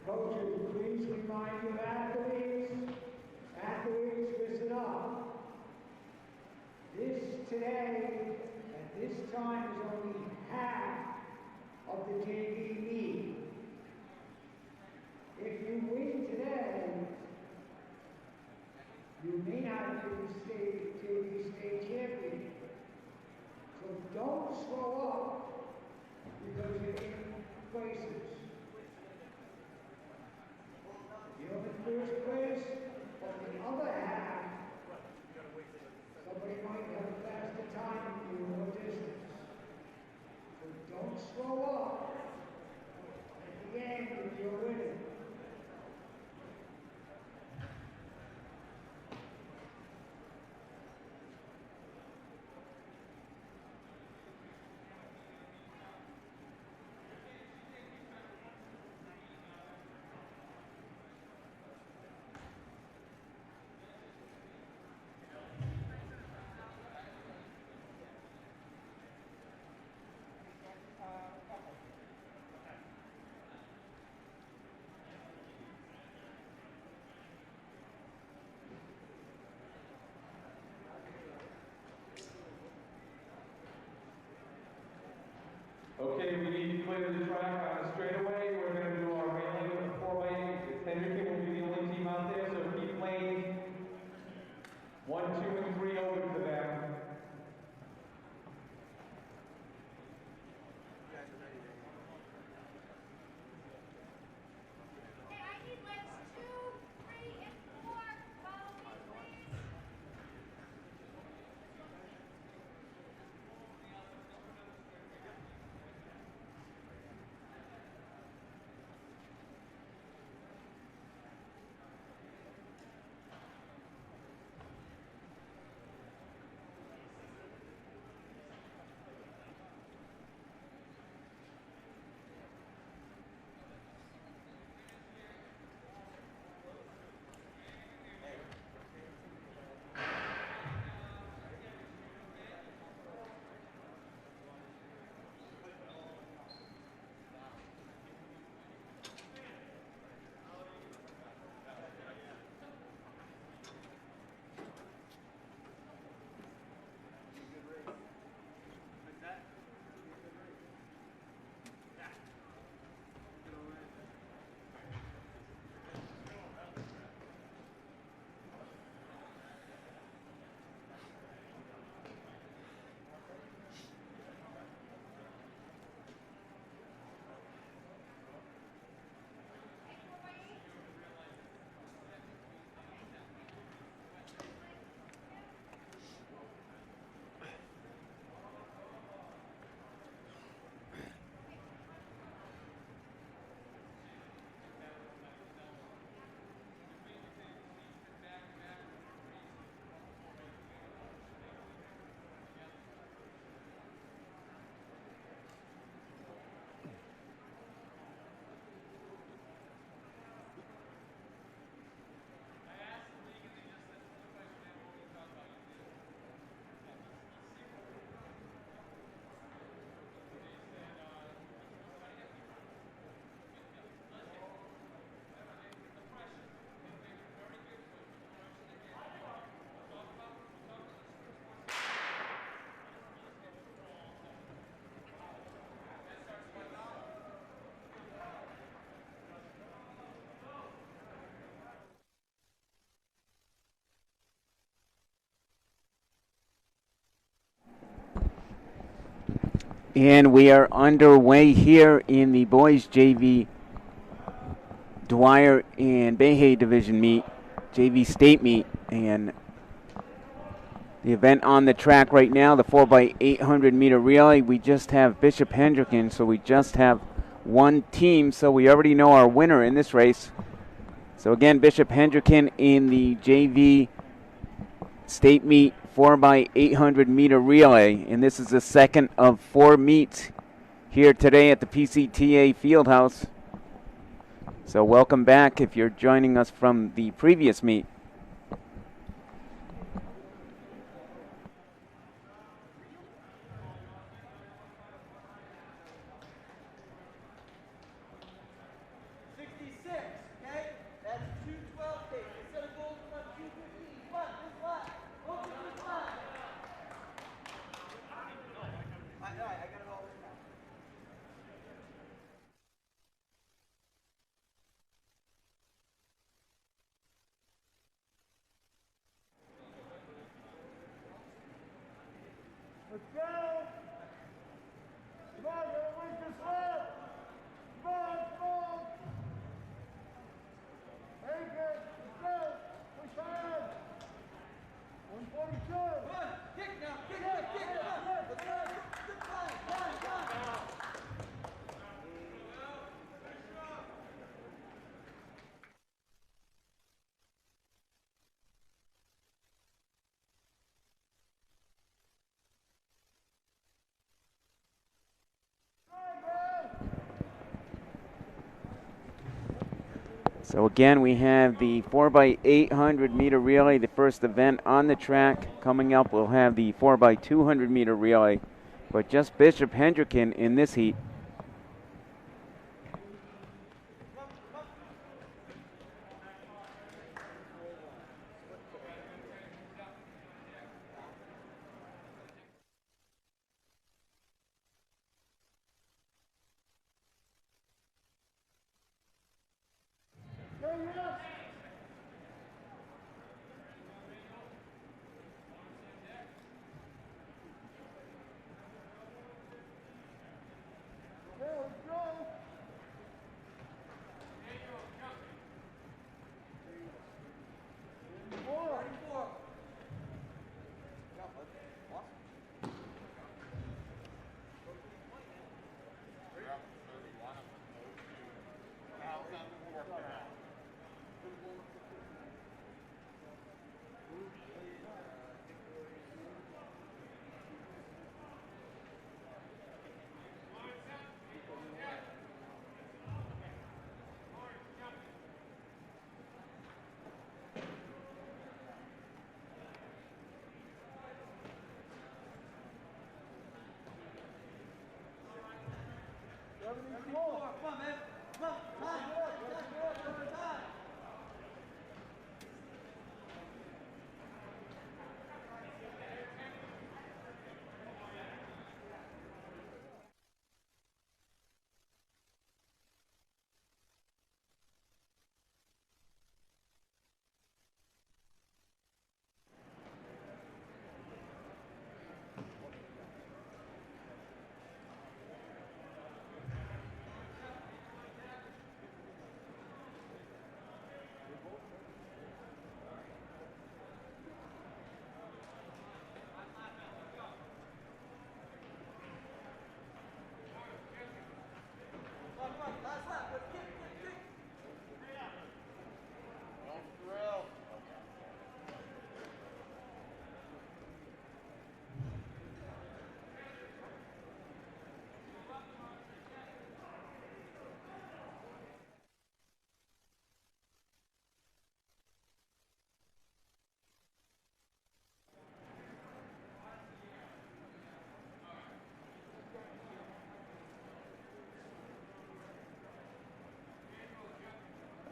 Coaches, please remind your athletes, listen up. This today, at this time, is only half of the JV meet. If you win today, you may not be the JV state champion. So don't slow up because you're in places. You're in first place, but the other half, somebody might have a faster time than you or distance. So don't slow up. At the end, if you're winning. Okay, we need to clear the track on the straightaway. We're going to do our railing with the 4x8. Hendricken will be the only team out there, so keep lanes 1, 2, and 3 open for them. Hey, I need lanes 2, 3, and 4. Follow me, please. And we are underway here in the boys JV Dwyer and Bayha division meet, JV state meet, and the event on the track right now, the 4x800 meter relay. We just have Bishop Hendricken, so we just have one team, so we already know our winner in this race. So again, Bishop Hendricken in the JV state meet 4x800 meter relay, and this is the second of 4 meets here today at the PCTA Fieldhouse. So welcome back if you're joining us from the previous meet. So again, we have the 4x800 meter relay, the first event on the track. Coming up, we'll have the 4x200 meter relay, but just Bishop Hendricken in this heat.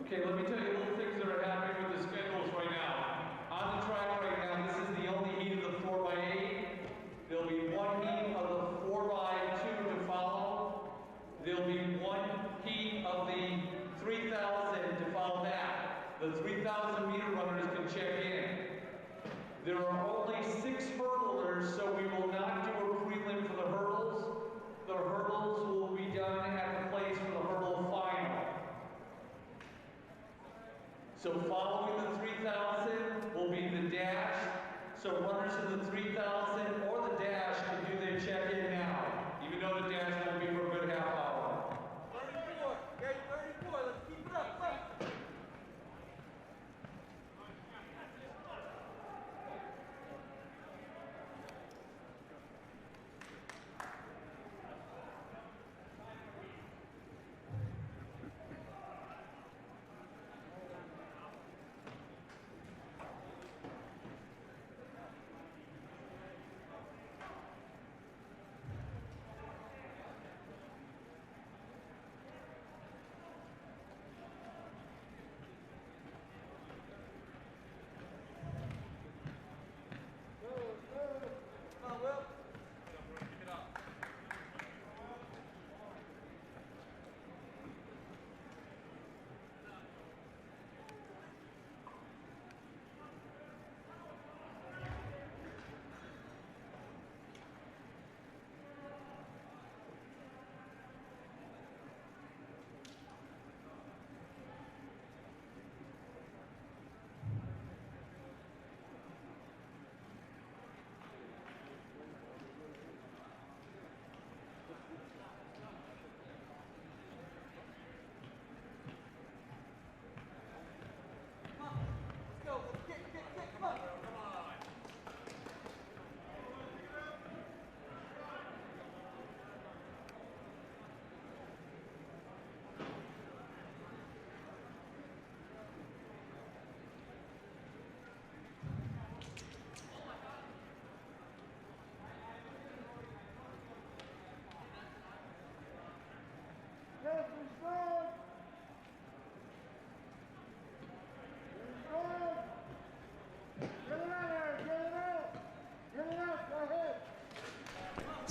Okay, let me tell you little things that are happening with the schedules right now. On the track right now, this is the only heat of the 4x8. There'll be one heat of the 4x2 to follow. There'll be one heat of the 3,000 to follow that. The 3,000 meter runners can check in. There are only 6 hurdlers, so we will not do a prelim for the hurdles. The hurdles will be done at the place for the hurdle final. So following the 3,000 will be the dash. So runners in the 3,000 or the dash can do their check-in now, even though the dash won't be for a good half hour. 34, okay, 34, let's keep it up, up.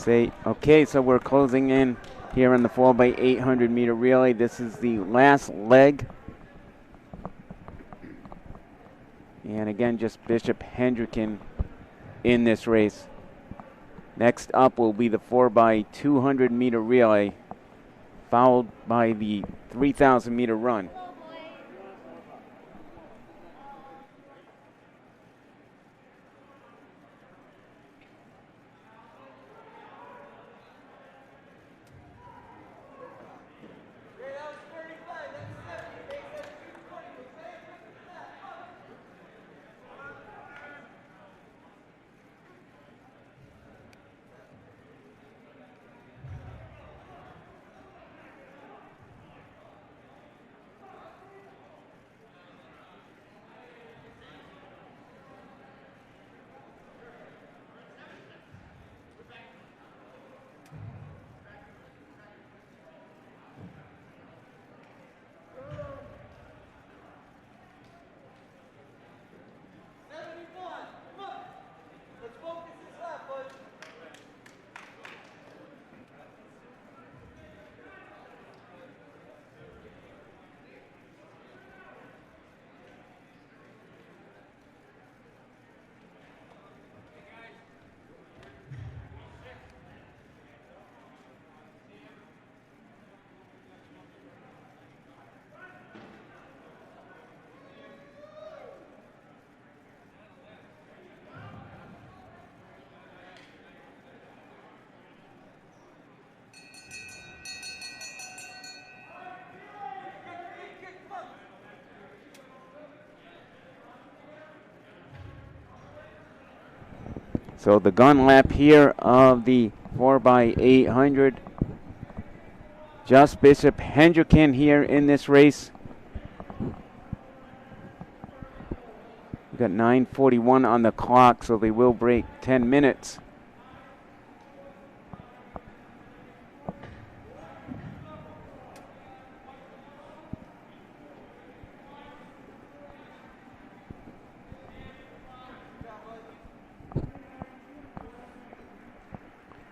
Okay, so we're closing in here on the 4x800 meter relay. This is the last leg. And again, just Bishop Hendricken in this race. Next up will be the 4x200 meter relay, followed by the 3,000 meter run. So the gun lap here of the 4x800. Just Bishop Hendricken here in this race. We've got 9:41 on the clock, so they will break 10 minutes.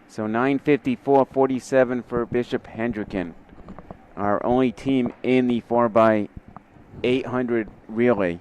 So 9:54.47 for Bishop Hendricken, our only team in the 4x800 relay.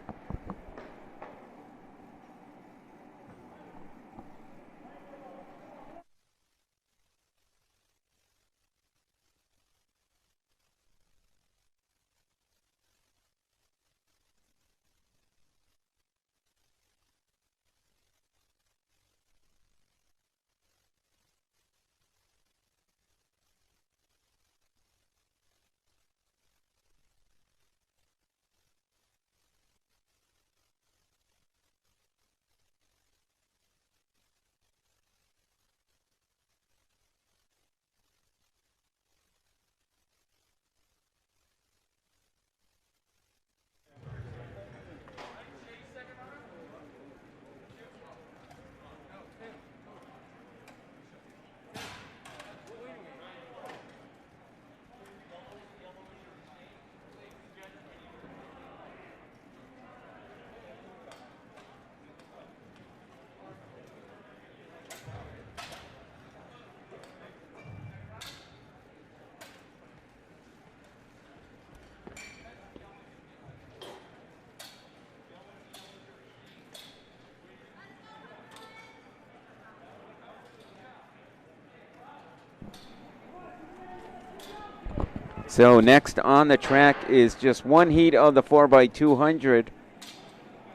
So next on the track is just one heat of the 4x200.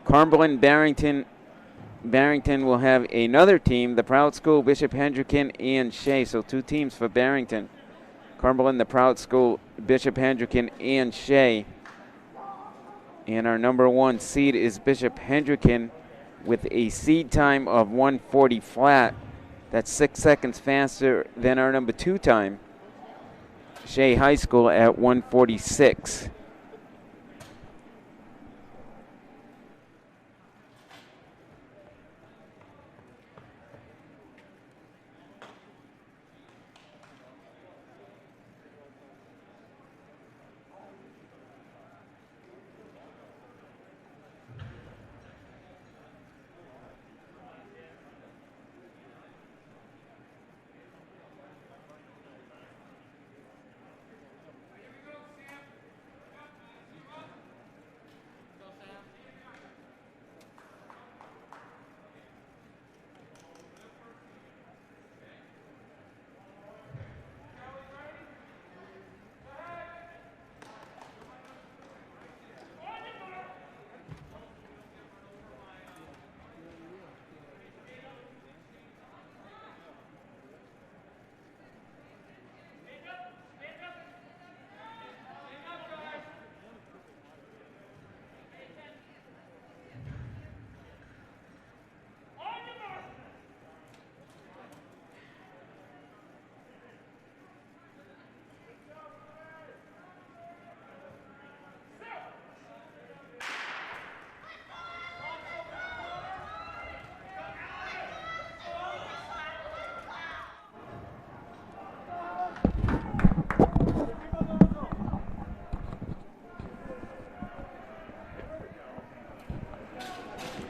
Cumberland Barrington will have another team, the Proud School, Bishop Hendricken, and Shea. So two teams for Barrington. Cumberland, the Proud School, Bishop Hendricken, and Shea. And our number one seed is Bishop Hendricken with a seed time of 1:40 flat. That's 6 seconds faster than our number two time, Shea High School, at 1:46.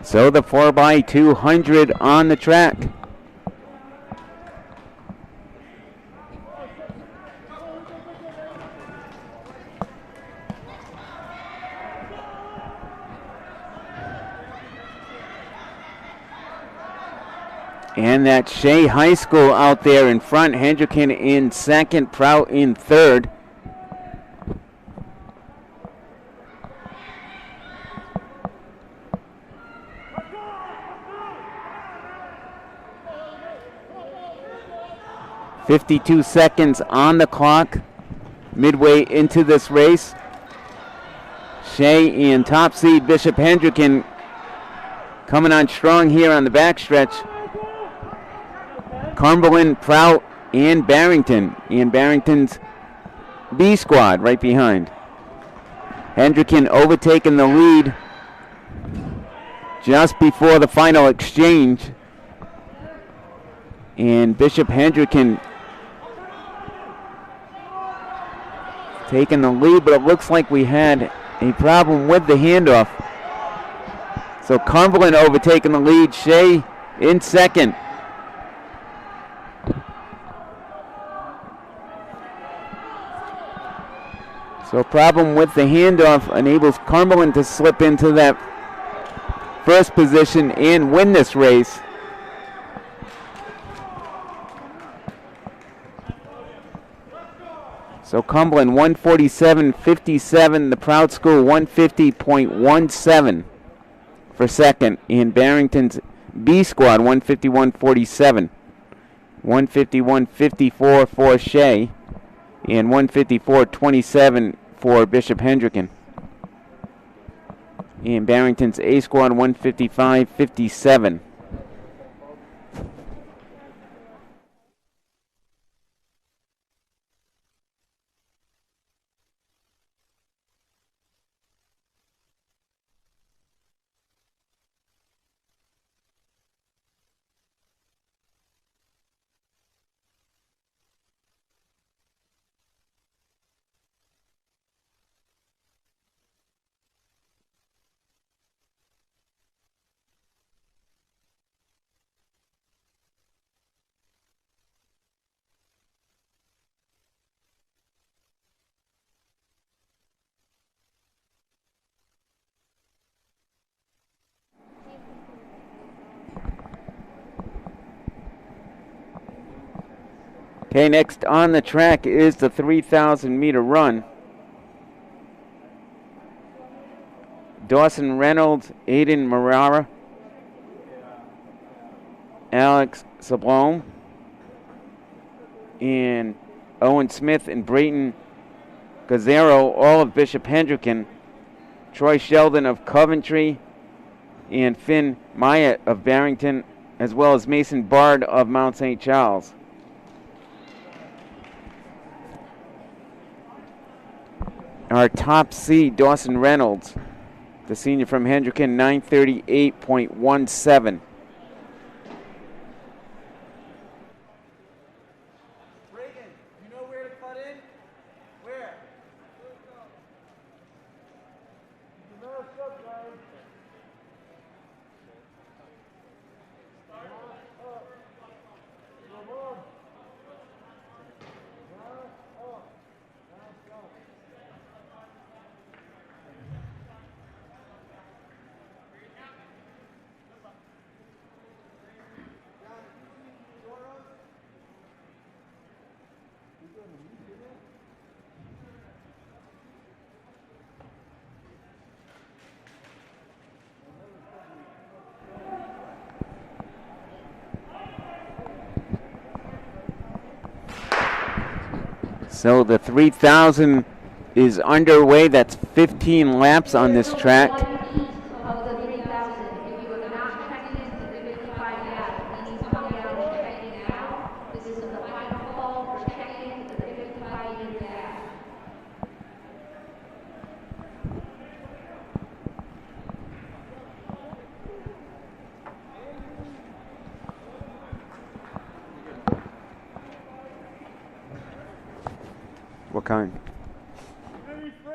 So the 4x200 on the track. And that's Shea High School out there in front. Hendricken in second, Prout in third. .52 seconds on the clock, midway into this race. Shea in top seed, Bishop Hendricken coming on strong here on the backstretch. Cumberland, Prout, and Barrington. And Barrington's B squad right behind. Hendricken overtaking the lead just before the final exchange. And Bishop Hendricken taking the lead, but it looks like we had a problem with the handoff. So Cumberland overtaking the lead, Shea in second. So problem with the handoff enables Cumberland to slip into that first position and win this race. So Cumberland 147.57, the Proud School 150.17 for second, and Barrington's B squad 151.47, 151.54 for Shea, and 154.27 for Bishop Hendricken. And Barrington's A squad 155.57. Okay, next on the track is the 3,000 meter run. Dawson Reynolds, Aiden Marara, Alex Sablome, and Owen Smith and Brayton Gazzaro, all of Bishop Hendricken, Troy Sheldon of Coventry, and Finn Myatt of Barrington, as well as Mason Bard of Mount St. Charles. Our top seed, Dawson Reynolds, the senior from Hendricken, 938.17. Reagan, you know where to cut in? Where? So the 3,000 is underway. That's 15 laps on this track. Of the 3,000, if you are not checking into the 55 yard, you need to come down and check in now. This is the final call for checking into the 55 yard. What kind? 33,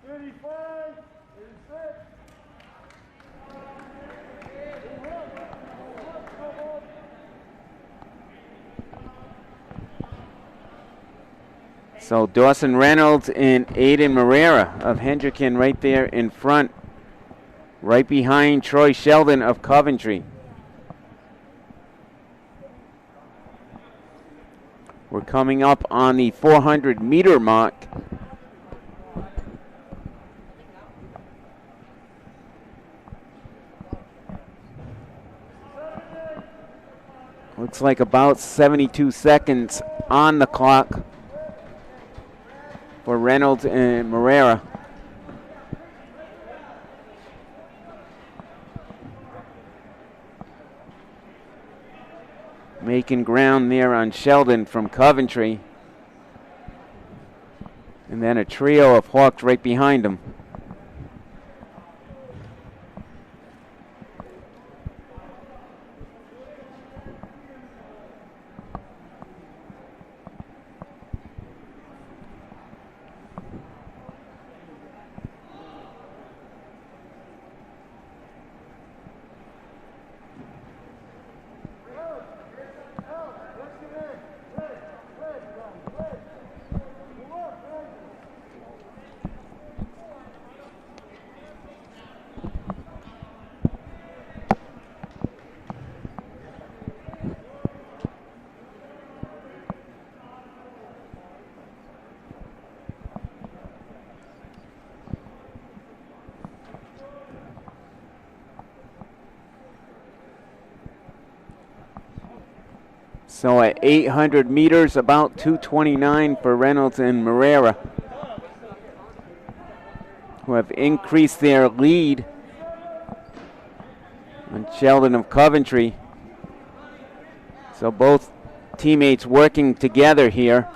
35, 36. So Dawson Reynolds and Aiden Marrera of Hendricken right there in front, right behind Troy Sheldon of Coventry. We're coming up on the 400-meter mark. Looks like about 72 seconds on the clock for Reynolds and Marrera. Making ground there on Sheldon from Coventry. And then a trio of Hawks right behind him. So at 800 meters, about 2:29 for Reynolds and Marrera, who have increased their lead on Sheldon of Coventry. So both teammates working together here.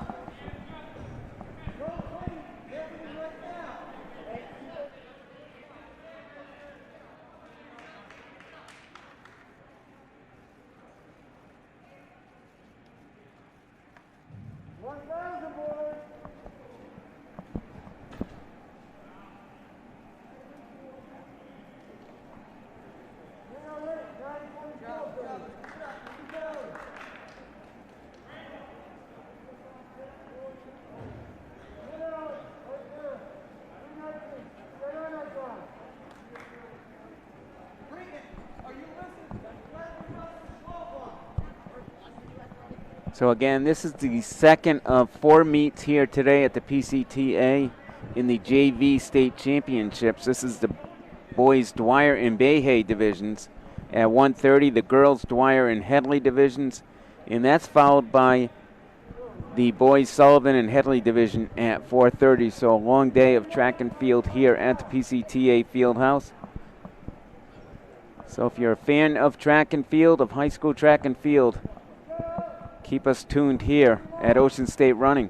So again, this is the second of 4 meets here today at the PCTA in the JV State Championships. This is the boys Dwyer and Bayha divisions. At 1:30, the girls Dwyer and Headley divisions. And that's followed by the boys Sullivan and Headley division at 4:30. So a long day of track and field here at the PCTA Fieldhouse. So if you're a fan of track and field, of high school track and field, keep us tuned here at Ocean State Running.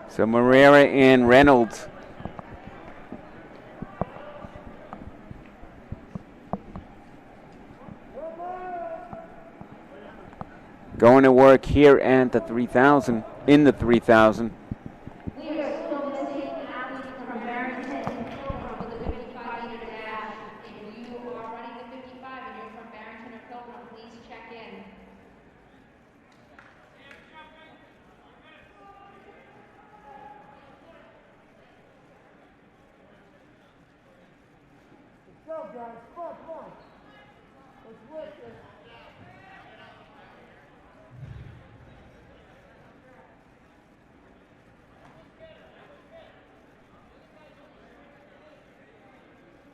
So Marrera and Reynolds going to work here at the 3,000, in the 3,000. We are still missing athletes from Barrington and Pilgrim for the 55-meter dash. If you are running the 55 and you're from Barrington or Pilgrim, please check in. guys. Come on, come on. Let's work this.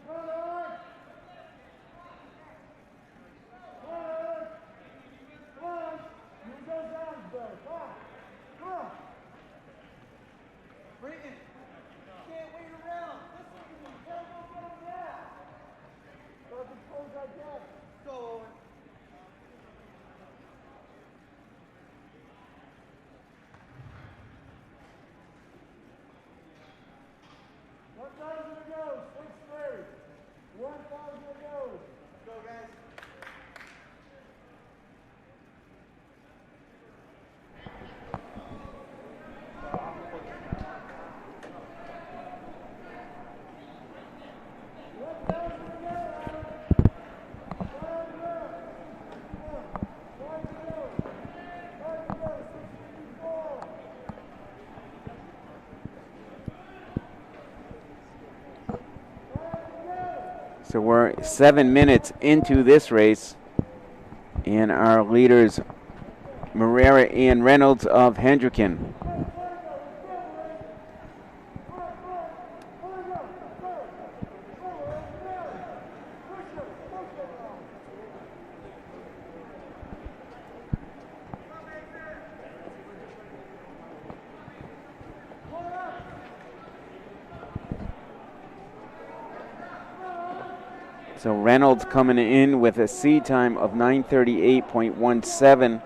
Come on. Come on. Come on. Use those arms, bro. Come on. Come on. Britton, you can't wait around. Listen to me. Go, go, go now. Doesn't close like that. Go, Owen. One thousand to go. 6-3. 1,000 to go. Go, guys. So we're 7 minutes into this race, and our leaders, Marrera and Reynolds of Hendricken. So Reynolds coming in with a seed time of 9:38.17.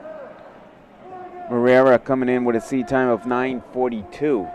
Marrera coming in with a seed time of 9:42.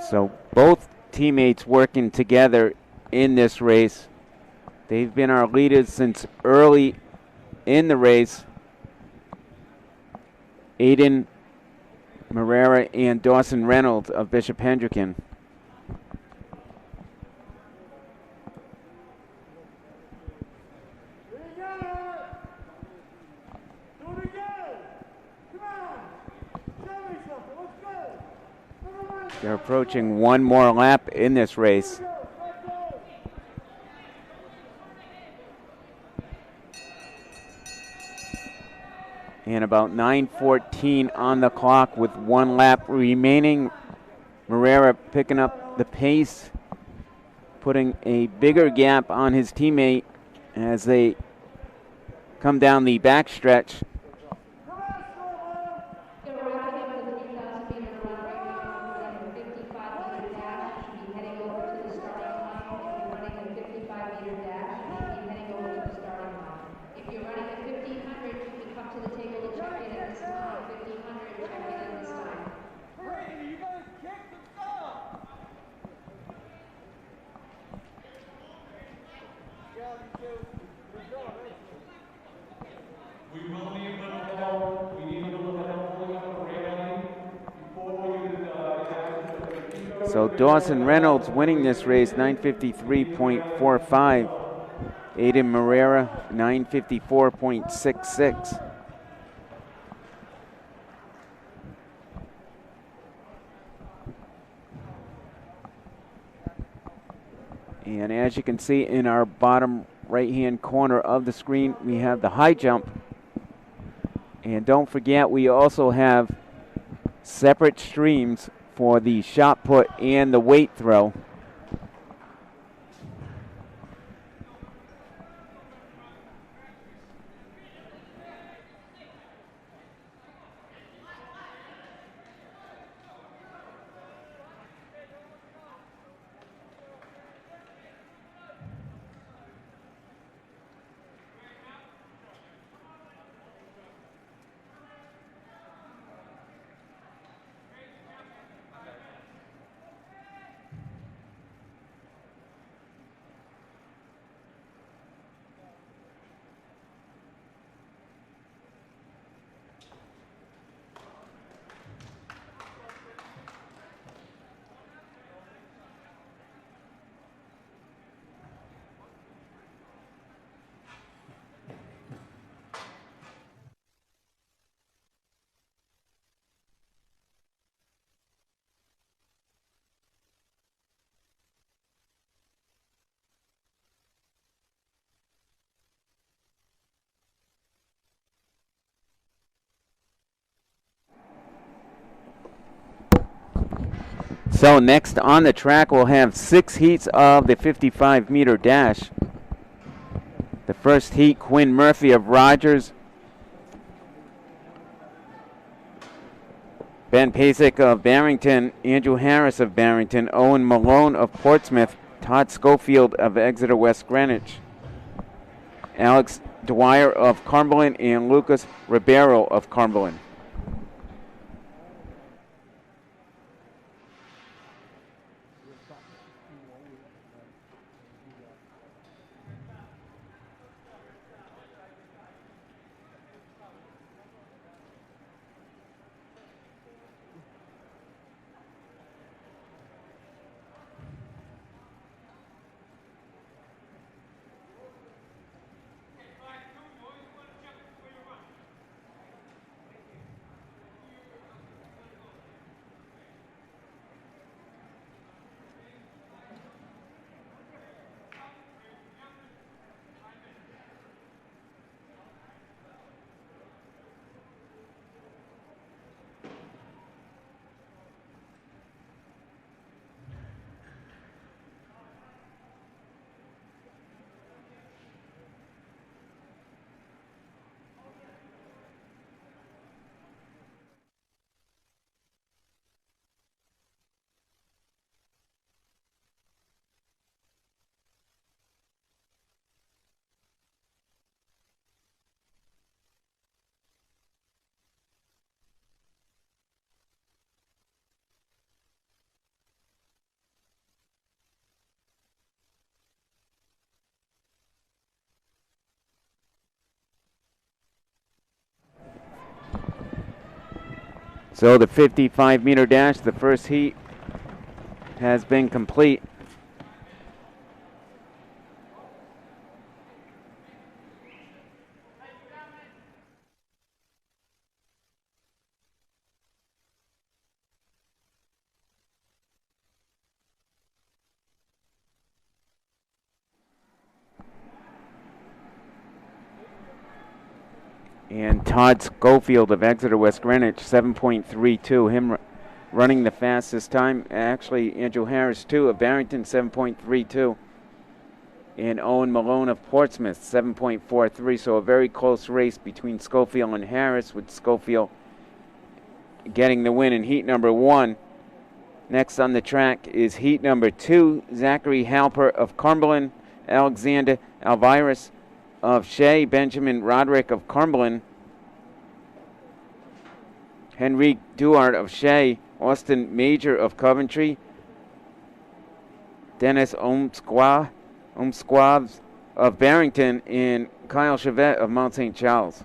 So both teammates working together in this race. They've been our leaders since early in the race. Aiden Marrera and Dawson Reynolds of Bishop Hendricken. They're approaching one more lap in this race. And about 9:14 on the clock with one lap remaining. Marrera picking up the pace, putting a bigger gap on his teammate as they come down the backstretch. So Dawson Reynolds winning this race, 9:53.45. Aiden Marrera, 9:54.66. And as you can see in our bottom right-hand corner of the screen, we have the high jump. And don't forget, we also have separate streams for the shot put and the weight throw. So next on the track, we'll have 6 heats of the 55-meter dash. The first heat, Quinn Murphy of Rogers, Ben Pasek of Barrington, Andrew Harris of Barrington, Owen Malone of Portsmouth, Todd Schofield of Exeter West Greenwich, Alex Dwyer of Cumberland, and Lucas Ribeiro of Cumberland. So the 55-meter dash, the first heat, has been complete. And Todd Schofield of Exeter West Greenwich, 7.32. Him running the fastest time. Actually, Andrew Harris, too, of Barrington, 7.32. And Owen Malone of Portsmouth, 7.43. So a very close race between Schofield and Harris, with Schofield getting the win in heat number 1. Next on the track is heat number 2. Zachary Halper of Cumberland, Alexander Alvirus of Shea, Benjamin Roderick of Cumberland, Henrique Duart of Shea, Austin Major of Coventry, Dennis Omsquabs of Barrington, and Kyle Chevette of Mount St. Charles.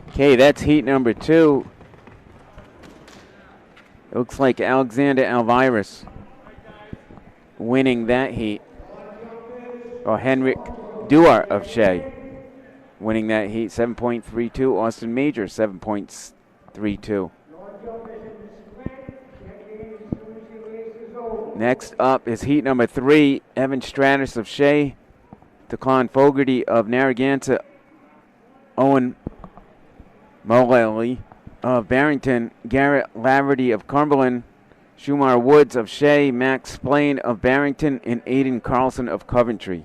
Okay, that's heat number 2. It looks like Alexander Alvirus winning that heat. Or Henrik Duart of Shea winning that heat, 7.32. Austin Major, 7.32. Next up is heat number 3. Evan Stratus of Shea, Declan Fogarty of Narragansett, Owen Mullally of Barrington, Garrett Laverty of Cumberland, Shumar Woods of Shea, Max Splain of Barrington, and Aiden Carlson of Coventry.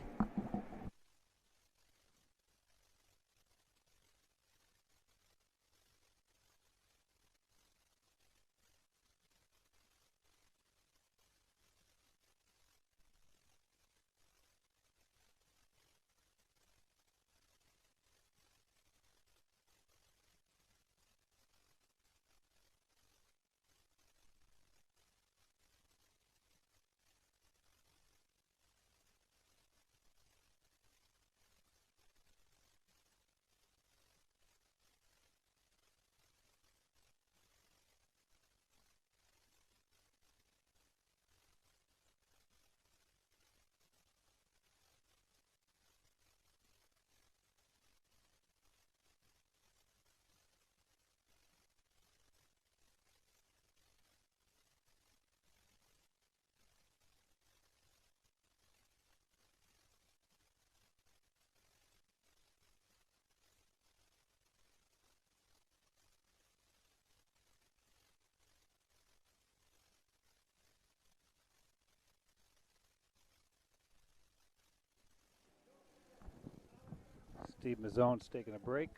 Steve Mazzone's taking a break.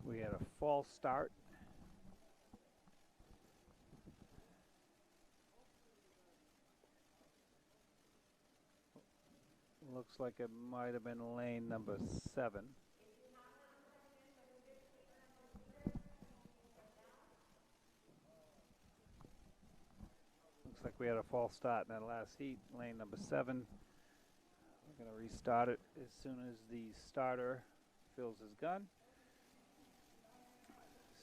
We had a false start. Looks like it might have been lane number 7. Looks like we had a false start in that last heat, lane number 7. We're going to restart it as soon as the starter fills his gun.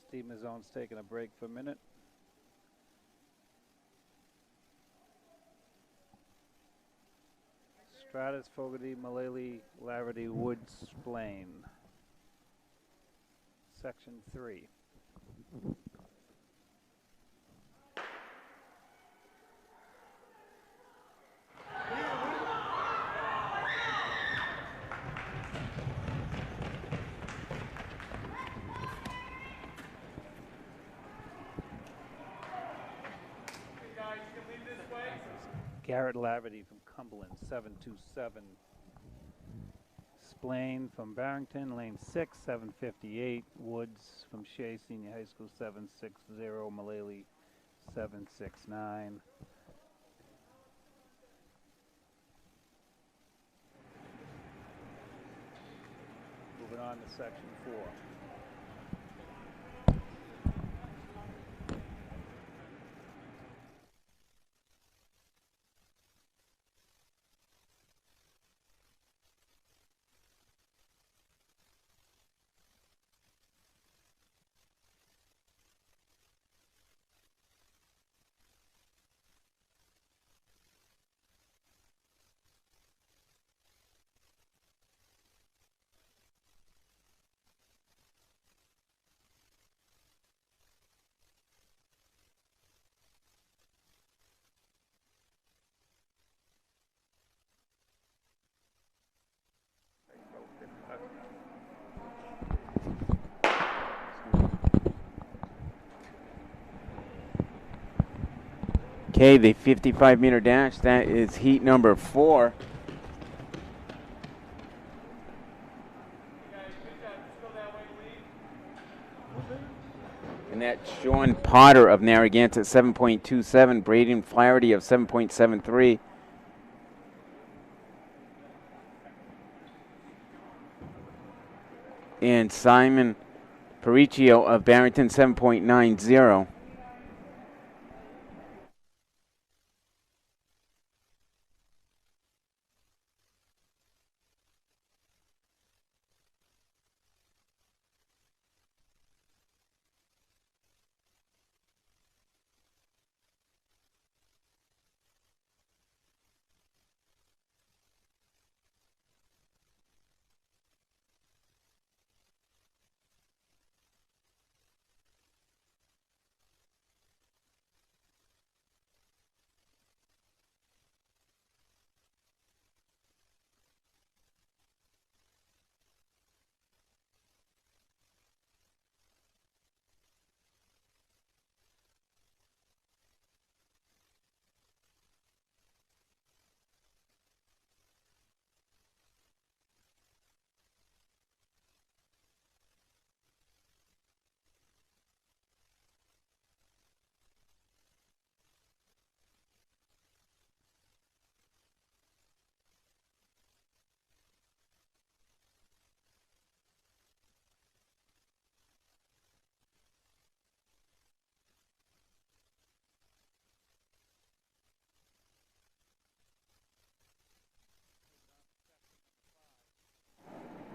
Steve Mazzone's taking a break for a minute. Stratus, Fogarty, Mullally, Laverty, Woods, Splain. Section 3. Garrett Laverty from Cumberland, 727. Splain from Barrington, lane 6, 758. Woods from Shea Senior High School, 760. Mullally, 769. Moving on to section 4. Okay, the 55-meter dash, that is heat number 4. And that's Sean Potter of Narragansett, 7.27. Braden Flaherty of 7.73. And Simon Paricchio of Barrington, 7.90.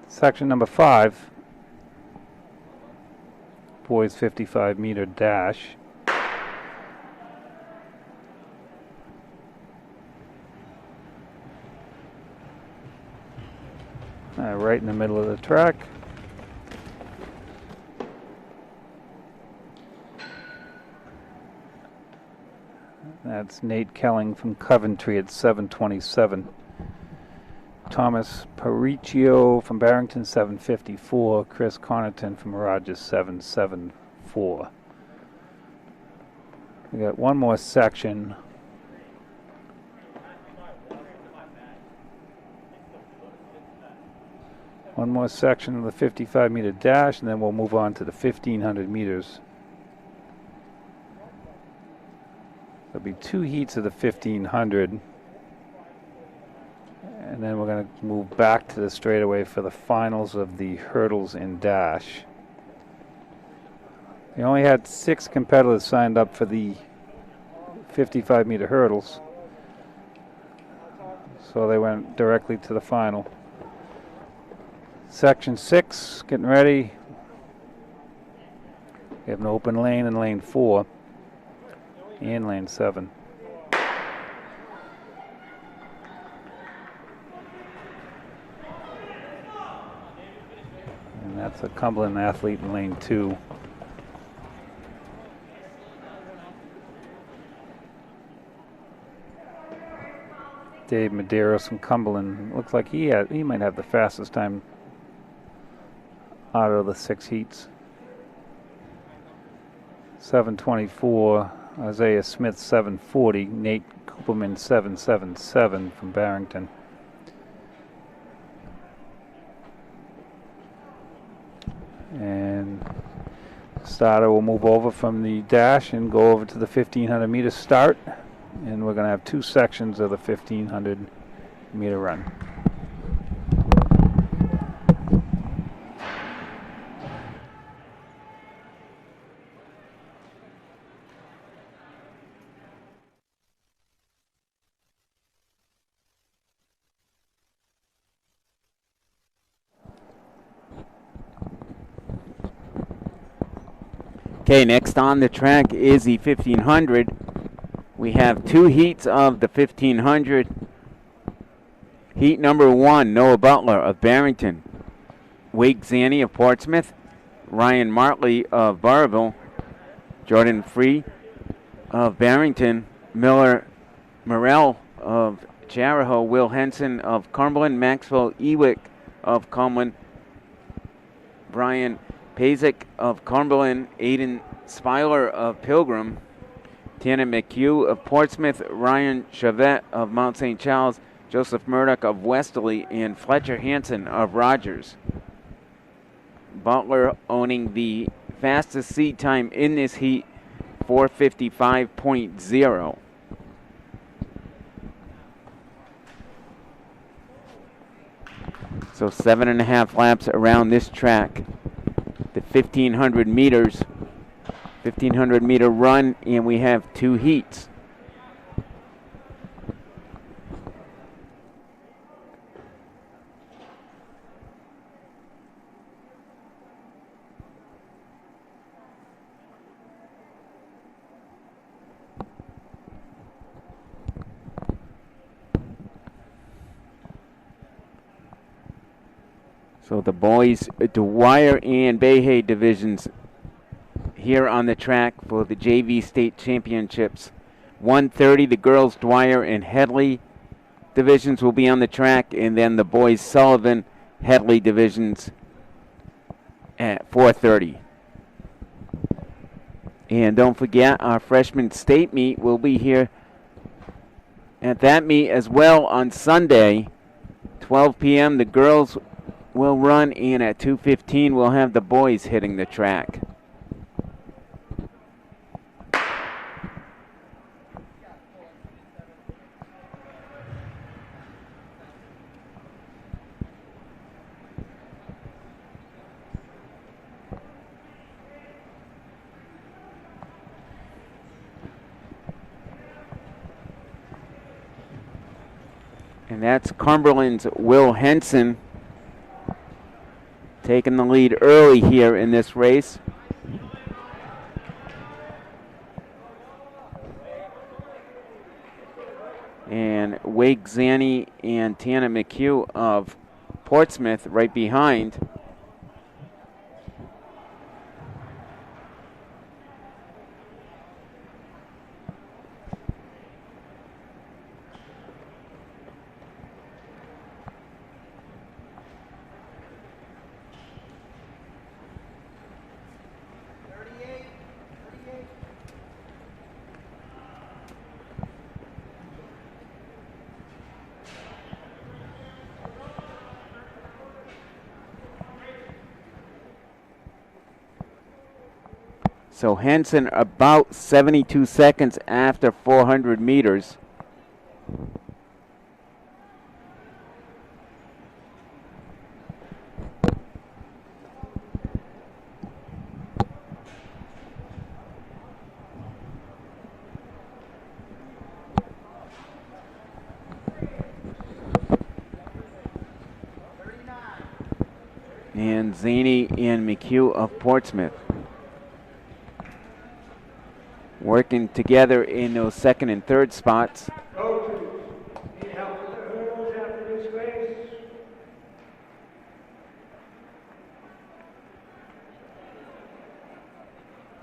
Section number 5, boys 55-meter dash. Right in the middle of the track. That's Nate Kelling from Coventry at 727. Thomas Paricchio from Barrington, 754. Chris Connaughton from Rogers, 774. We got one more section. One more section of the 55-meter dash, and then we'll move on to the 1,500 meters. There'll be 2 heats of the 1,500. And then we're going to move back to the straightaway for the finals of the hurdles and dash. They only had 6 competitors signed up for the 55-meter hurdles, so they went directly to the final. Section 6, getting ready. We have an open lane in lane 4 and lane 7. And that's a Cumberland athlete in lane 2. Dave Medeiros from Cumberland. Looks like he might have the fastest time out of the 6 heats. 7:24. Isaiah Smith 7:40. Nate Cooperman 7:77 from Barrington. And starter will move over from the dash and go over to the 1,500 meter start. And we're going to have 2 sections of the 1,500 meter run. Okay, next on the track is the 1,500. We have 2 heats of the 1,500. Heat number 1, Noah Butler of Barrington, Wade Zanny of Portsmouth, Ryan Martley of Burrville, Jordan Free of Barrington, Miller Morell of Charahoe, Will Henson of Cumberland, Maxwell Ewick of Cumberland, Brian Pazik of Cumberland, Aiden Speiler of Pilgrim, Tanner McHugh of Portsmouth, Ryan Chavette of Mount St. Charles, Joseph Murdoch of Westerly, and Fletcher Hansen of Rogers. Butler owning the fastest seed time in this heat, 4:55.0. So 7.5 laps around this track. The 1,500 meters, 1,500 meter run, and we have 2 heats. So the boys, Dwyer and Bayha divisions here on the track for the JV state championships. 1:30, the girls, Dwyer and Headley divisions will be on the track, and then the boys, Sullivan, Headley divisions at 4:30. And don't forget, our freshman state meet will be here at that meet as well on Sunday, 12 p.m. The girls will run, and at 2:15 we'll have the boys hitting the track. And that's Cumberland's Will Henson taking the lead early here in this race. And Wade Zanny and Tana McHugh of Portsmouth right behind. So Henson about 72 seconds after 400 meters. And Zaney and McHugh of Portsmouth working together in those second and third spots. Coaches, need help with the hurdles after this race?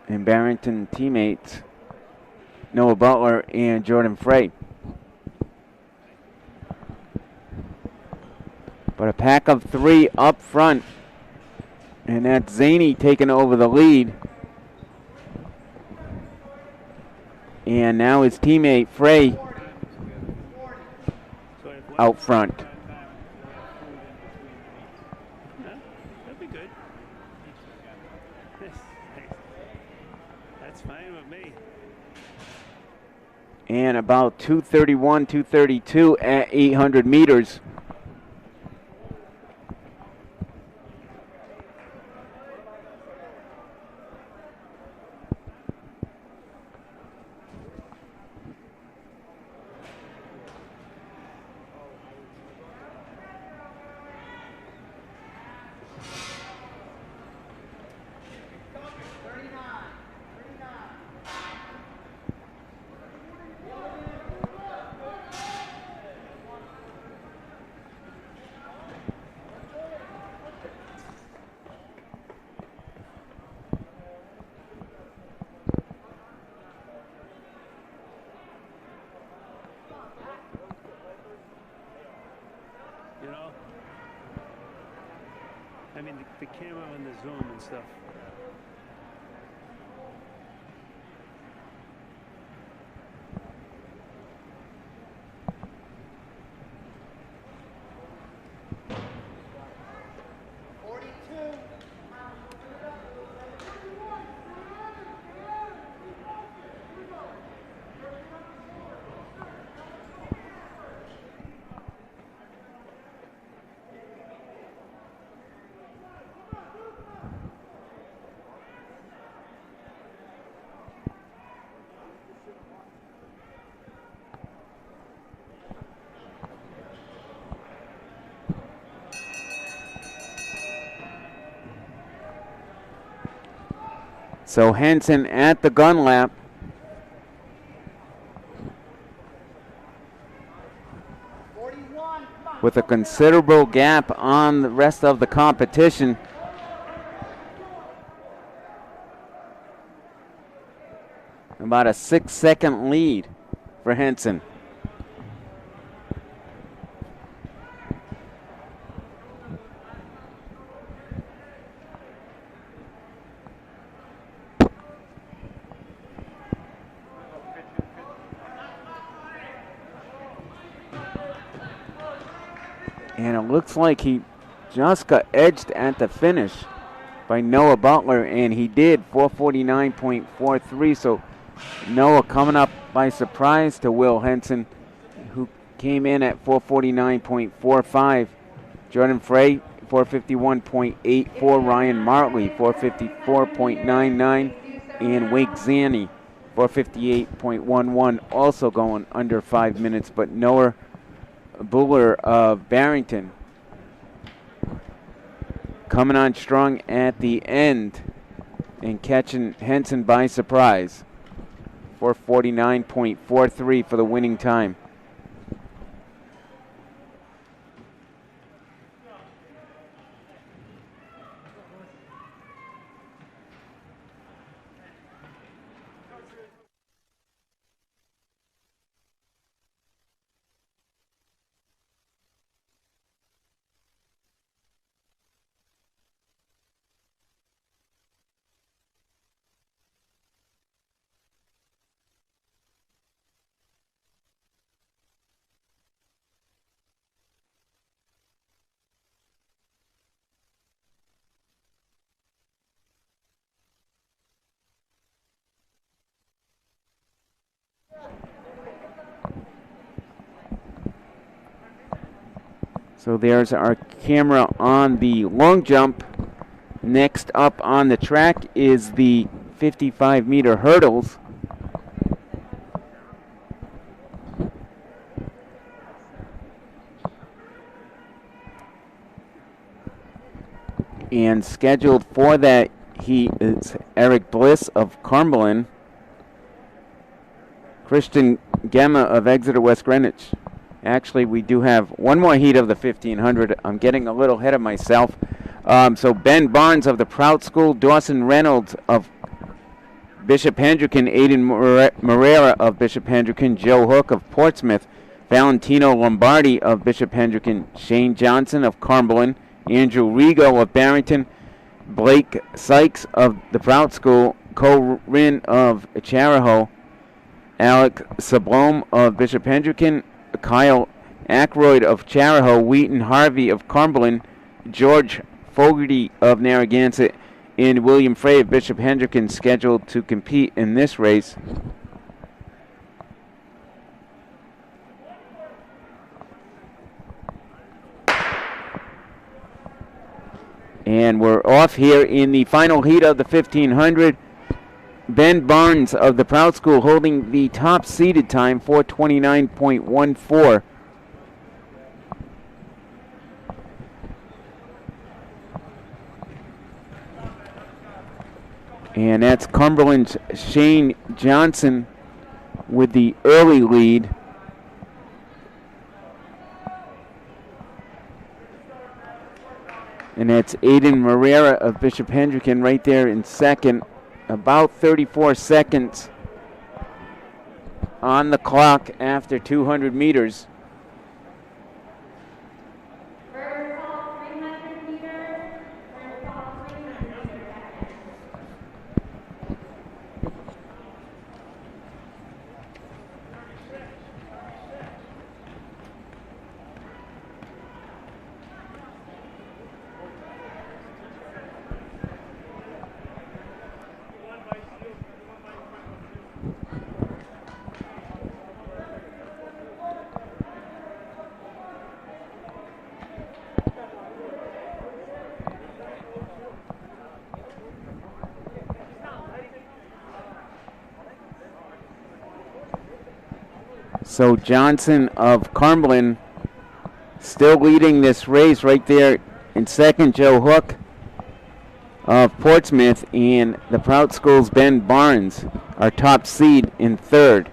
And Barrington teammates Noah Butler and Jordan Frey. But a pack of three up front. And that's Zaney taking over the lead. And now his teammate Frey out front. That'd be good. That's fine with me. And about 2:31, 2:32 at 800 meters. You know? I mean, the camera and the zoom and stuff. So Henson at the gun lap. With a considerable gap on the rest of the competition. About a 6-second lead for Henson. And it looks like he just got edged at the finish by Noah Butler, and he did, 449.43. So Noah coming up by surprise to Will Henson, who came in at 449.45. Jordan Frey, 451.84. Ryan Martley, 454.99. And Wake Zaney, 458.11, also going under 5 minutes. But Noah Buller of Barrington coming on strong at the end and catching Henson by surprise. 449.43 for the winning time. So there's our camera on the long jump. Next up on the track is the 55-meter hurdles. And scheduled for that heat is Eric Bliss of Cumberland, Christian Gemma of Exeter West Greenwich. Actually, we do have one more heat of the 1500. I'm getting a little ahead of myself. So Ben Barnes of the Prout School, Dawson Reynolds of Bishop Hendricken, Aiden Morera of Bishop Hendricken, Joe Hook of Portsmouth, Valentino Lombardi of Bishop Hendricken, Shane Johnson of Cumberland, Andrew Rigo of Barrington, Blake Sykes of the Prout School, Corinne of Charahoe, Alec Sablome of Bishop Hendricken, Kyle Ackroyd of Charahoe, Wheaton Harvey of Cumberland, George Fogarty of Narragansett, and William Frey of Bishop Hendricken scheduled to compete in this race. And we're off here in the final heat of the 1500. Ben Barnes of the Prout School holding the top seeded time, 4:29.14. And that's Cumberland's Shane Johnson with the early lead. And that's Aiden Morera of Bishop Hendricken right there in second. About 34 seconds on the clock after 200 meters. So Johnson of Cumberland still leading this race right there in second. Joe Hook of Portsmouth, and the Prout School's Ben Barnes, our top seed, in third.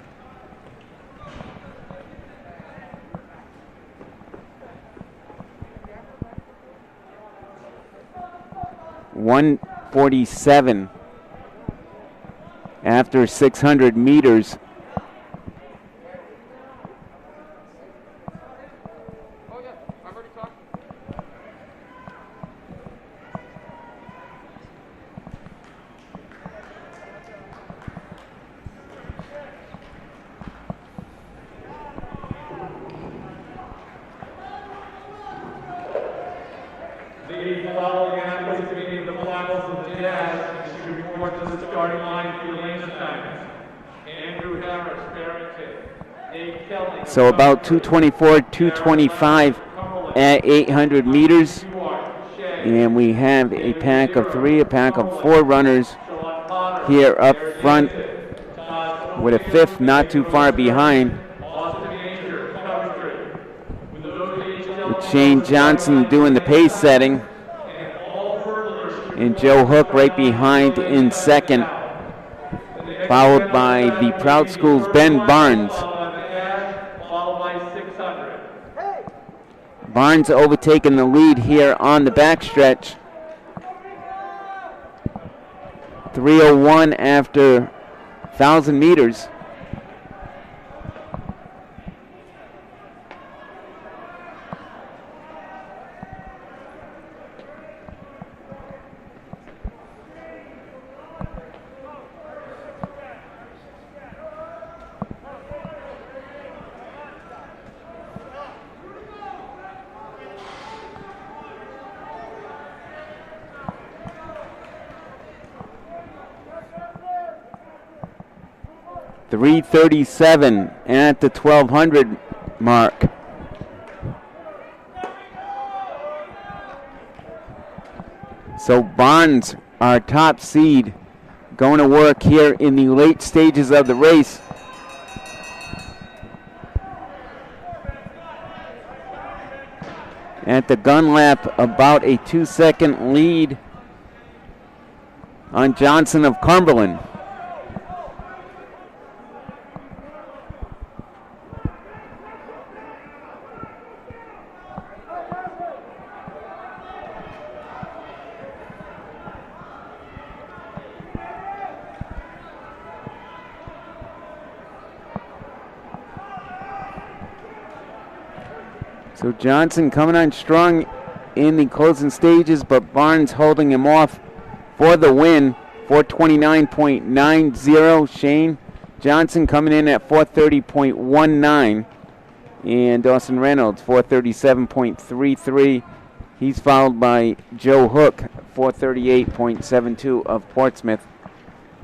.147 after 600 meters. So about 224, 225 at 800 meters. And we have a pack of three, a pack of four runners here up front, with a fifth not too far behind, with Shane Johnson doing the pace setting, and Joe Hook right behind in second, followed by the Prout School's Ben Barnes. Barnes overtaking the lead here on the backstretch. 3:01 after 1,000 meters. .337 at the 1200 mark. So Barnes, our top seed, going to work here in the late stages of the race. At the gun lap, about a 2-second lead on Johnson of Cumberland. So Johnson coming on strong in the closing stages, but Barnes holding him off for the win. 429.90. Shane Johnson coming in at 430.19. And Dawson Reynolds, 437.33. He's followed by Joe Hook, 438.72 of Portsmouth.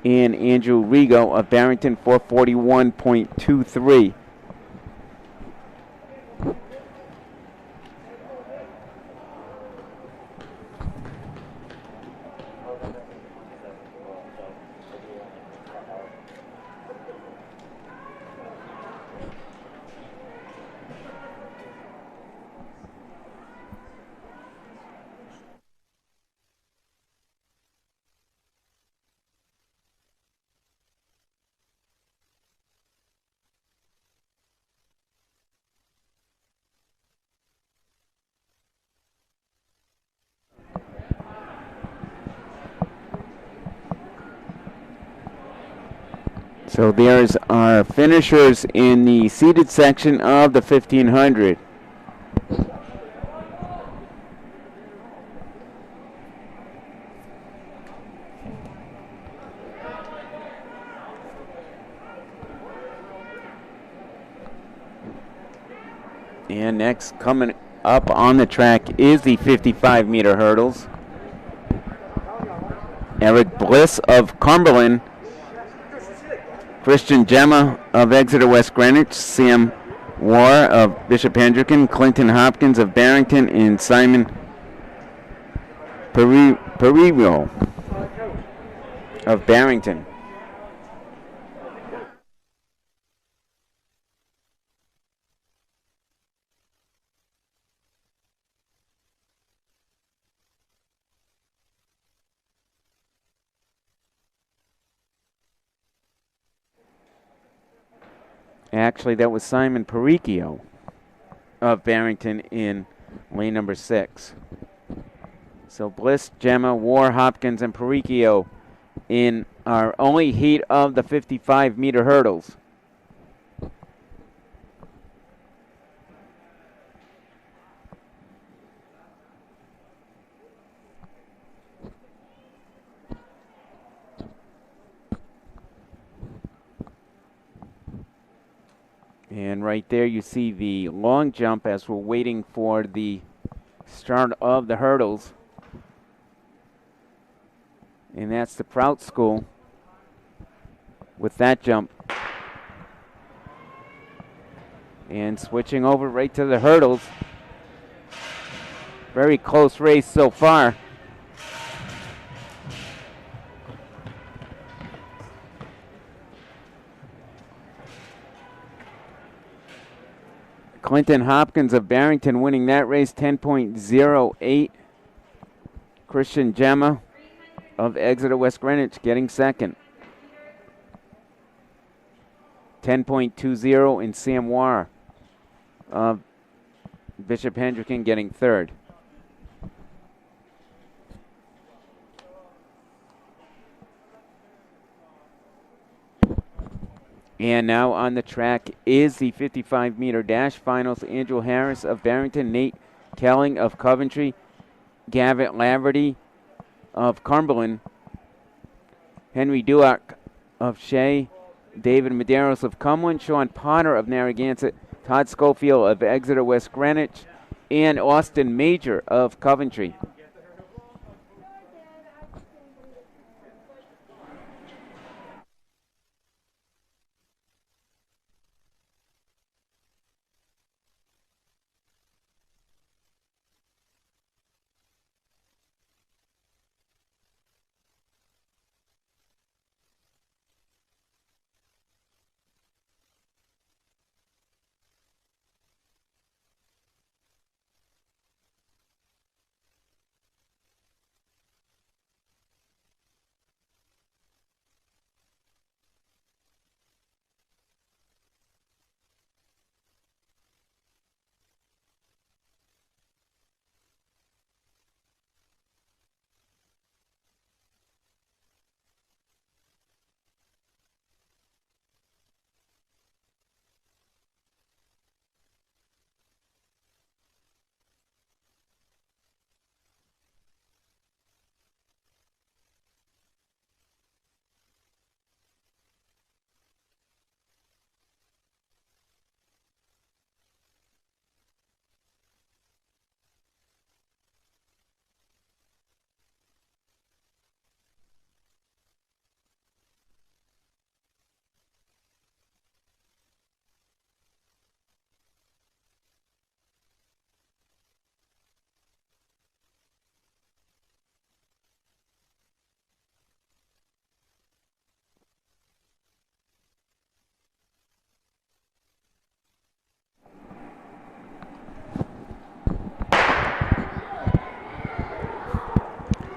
And Andrew Rigo of Barrington, 441.23. So there's our finishers in the seated section of the 1500. And next coming up on the track is the 55-meter hurdles. Eric Bliss of Cumberland, Christian Gemma of Exeter West Greenwich, Sam War of Bishop Hendricken, Clinton Hopkins of Barrington, and Simon Perillo of Barrington. Actually, that was Simon Pericchio of Barrington in lane number 6. So Bliss, Gemma, War, Hopkins, and Pericchio in our only heat of the 55-meter hurdles. And right there you see the long jump as we're waiting for the start of the hurdles. And that's the Prout School with that jump. And switching over right to the hurdles. Very close race so far. Clinton Hopkins of Barrington winning that race, 10.08. Christian Gemma of Exeter West Greenwich getting second. 10.20 in Sam War of Bishop Hendricken getting third. And now on the track is the 55-meter dash finals. Andrew Harris of Barrington, Nate Kelling of Coventry, Gavitt Laverty of Cumberland, Henry Duac of Shea, David Medeiros of Cumberland, Sean Potter of Narragansett, Todd Schofield of Exeter West Greenwich, and Austin Major of Coventry.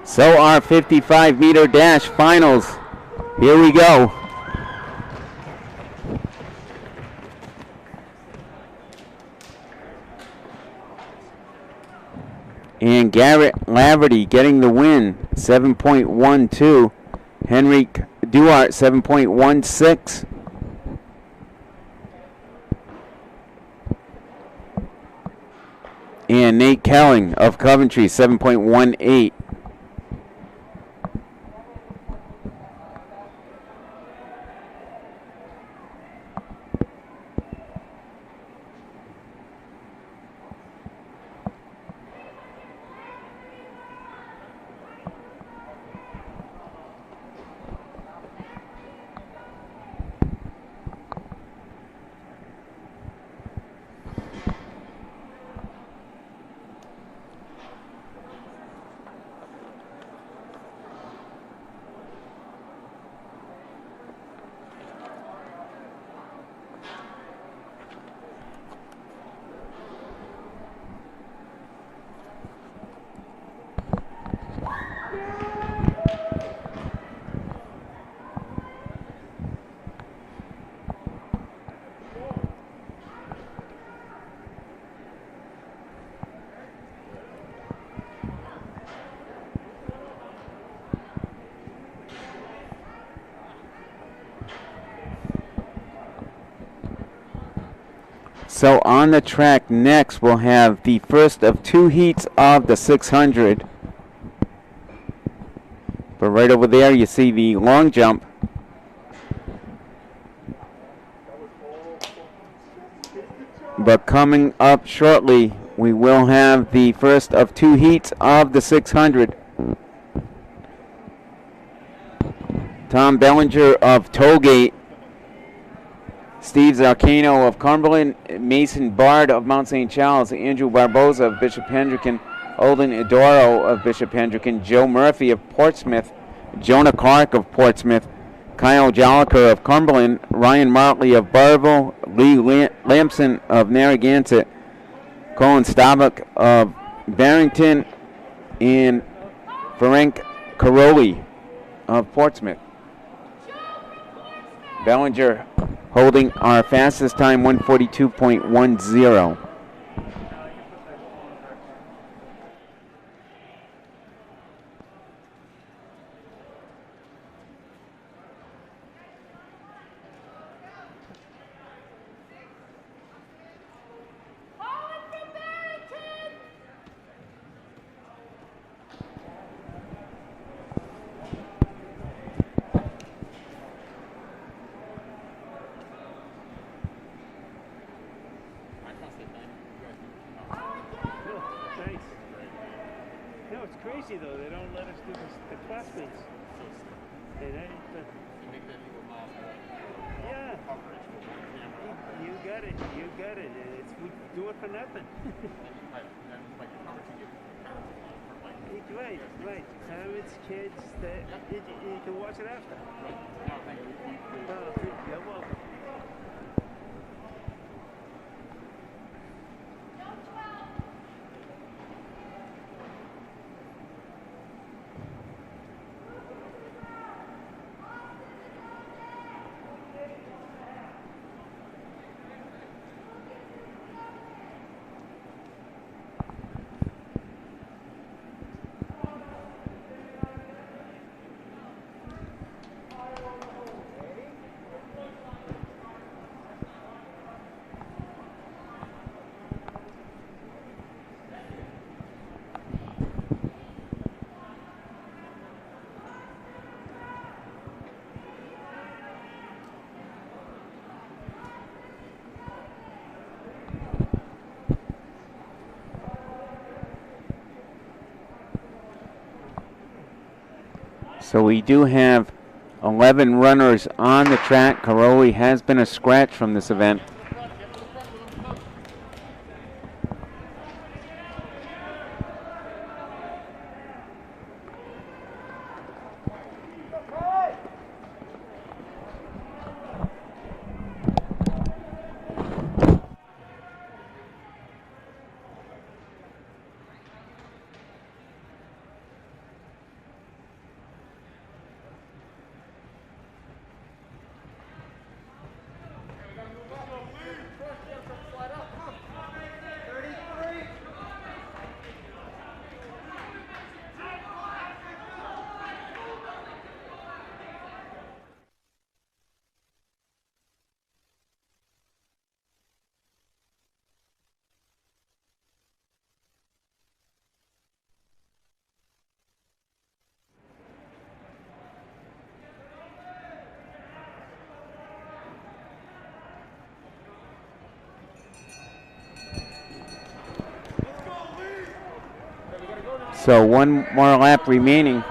So our 55-meter dash finals. Here we go. And Garrett Laverty getting the win, 7.12. Henrik Duart, 7.16. And Nate Kelling of Coventry, 7.18. So on the track next, we'll have the first of two heats of the 600. But right over there, you see the long jump. But coming up shortly, we will have the first of two heats of the 600. Tom Bellinger of Tollgate, Steve Zarcano of Cumberland, Mason Bard of Mount St. Charles, Andrew Barboza of Bishop Hendricken, Olden Idoro of Bishop Hendricken, Joe Murphy of Portsmouth, Jonah Clark of Portsmouth, Kyle Joliker of Cumberland, Ryan Martley of Burville, Lee Lampson of Narragansett, Colin Starbuck of Barrington, and Ferenc Caroli of Portsmouth. Bellinger holding our fastest time, 1:42.10. Thanks. No, it's crazy though. They don't let us do this, the classmates. Yeah. You got it. You got it. It's, we do it for nothing. Right, right. Parents, kids, you can watch it after. You're welcome. So we do have 11 runners on the track. Caroli has been a scratch from this event. So one more lap remaining.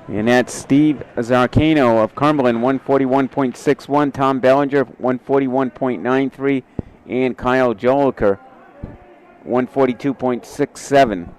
And that's Steve Zarcano of Cumberland, 141.61. Tom Bellinger, 141.93. And Kyle Joliker, 142.67.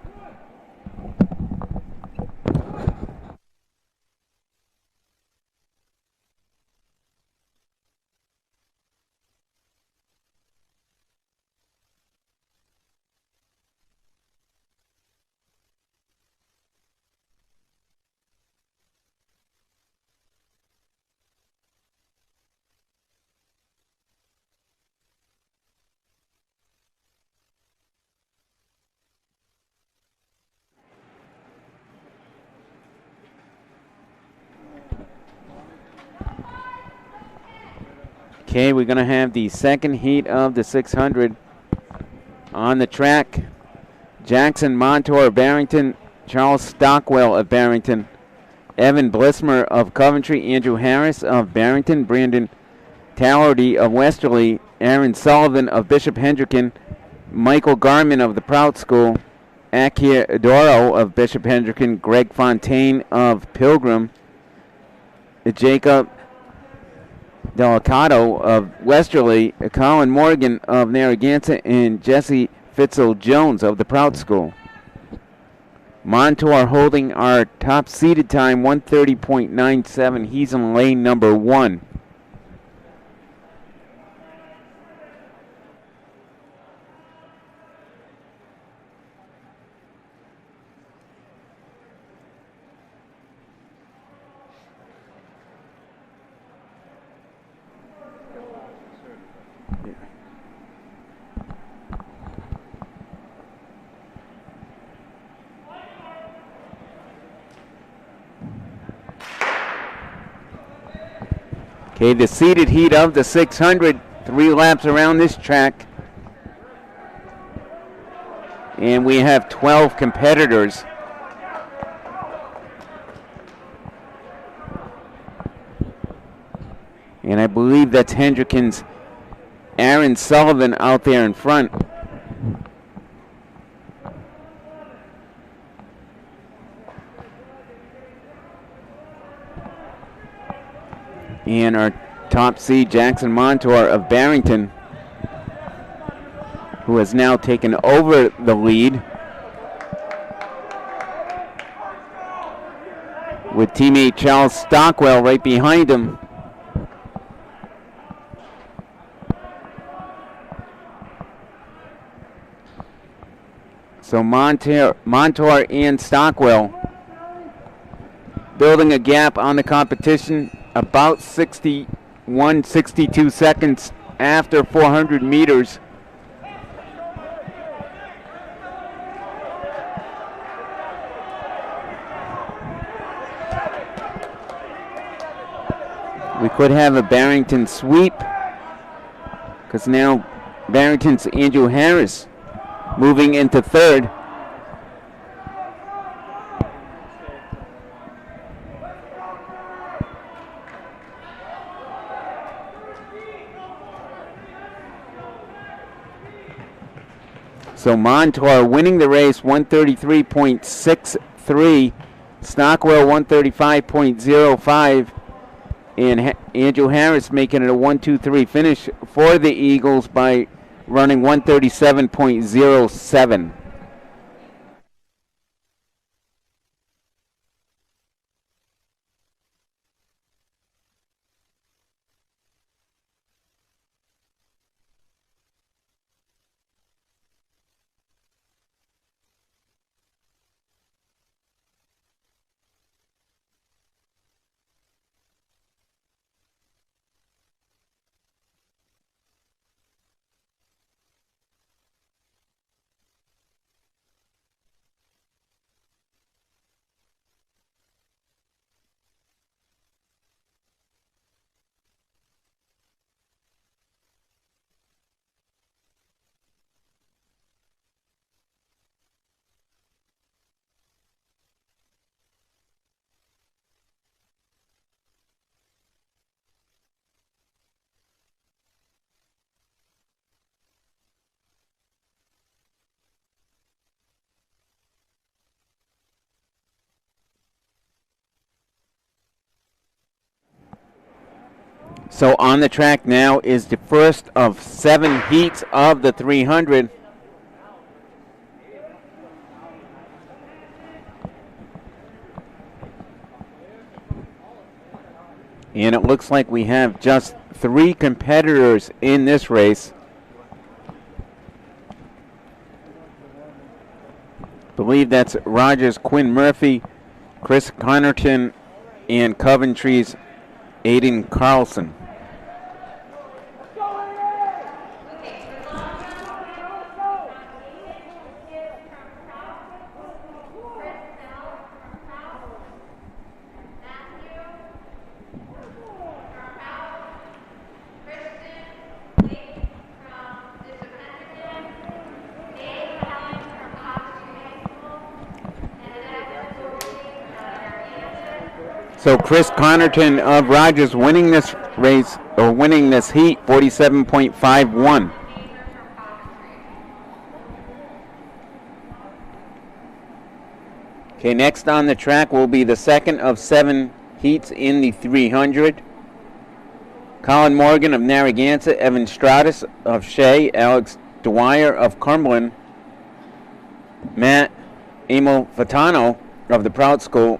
Okay, we're going to have the second heat of the 600 on the track. Jackson Montour of Barrington, Charles Stockwell of Barrington, Evan Blismer of Coventry, Andrew Harris of Barrington, Brandon Tallerty of Westerly, Aaron Sullivan of Bishop Hendricken, Michael Garman of the Prout School, Akir Adoro of Bishop Hendricken, Greg Fontaine of Pilgrim, Jacob Delicato of Westerly, Colin Morgan of Narragansett, and Jesse Fitzel Jones of the Prout School. Montour holding our top seeded time, 130.97. He's in lane number 1. Okay, the seeded heat of the 600, 3 laps around this track. And we have 12 competitors. And I believe that's Hendricken's Aaron Sullivan out there in front. And our top seed, Jackson Montour of Barrington, who has now taken over the lead, with teammate Charles Stockwell right behind him. So Montour and Stockwell building a gap on the competition, about 61, 62 seconds after 400 meters. We could have a Barrington sweep, because now Barrington's Andrew Harris moving into third. So Montour winning the race, 133.63. Stockwell, 135.05. And Andrew Harris making it a 1-2-3 finish for the Eagles by running 137.07. So on the track now is the first of 7 heats of the 300. And it looks like we have just 3 competitors in this race. Believe that's Rogers' Quinn Murphy, Chris Connerton, and Coventry's Aiden Carlson. So Chris Connerton of Rogers winning this race, or winning this heat, 47.51. Okay, next on the track will be the second of 7 heats in the 300. Colin Morgan of Narragansett, Evan Stratus of Shea, Alex Dwyer of Cumberland, Matt Amalfitano of the Proud School,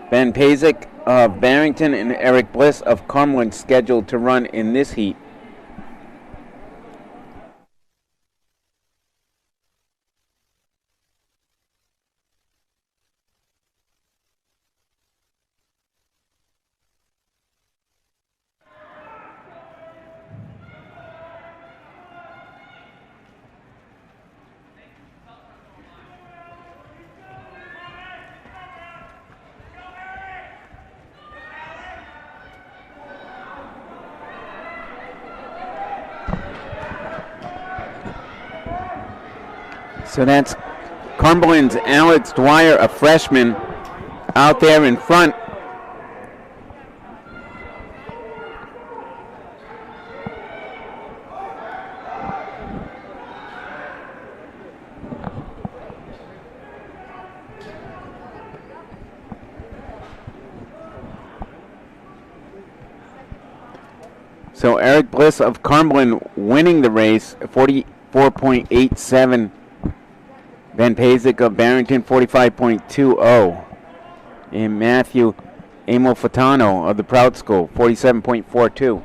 Ben Pazik of Barrington, and Eric Bliss of Cumberland scheduled to run in this heat. So that's Cumberland's Alex Dwyer, a freshman, out there in front. So Eric Bliss of Cumberland winning the race, 44.87. Ben Pazik of Barrington, 45.20. And Matthew Amalfitano of the Proud School, 47.42.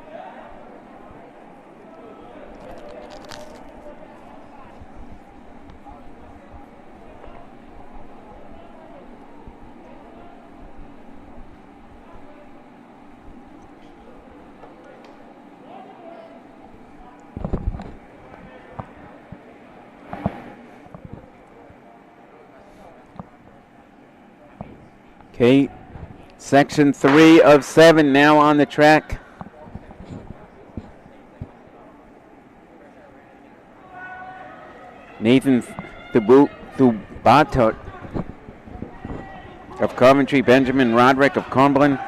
Okay, section 3 of 7 now on the track. Nathan Thubatot of Coventry, Benjamin Roderick of Cumberland,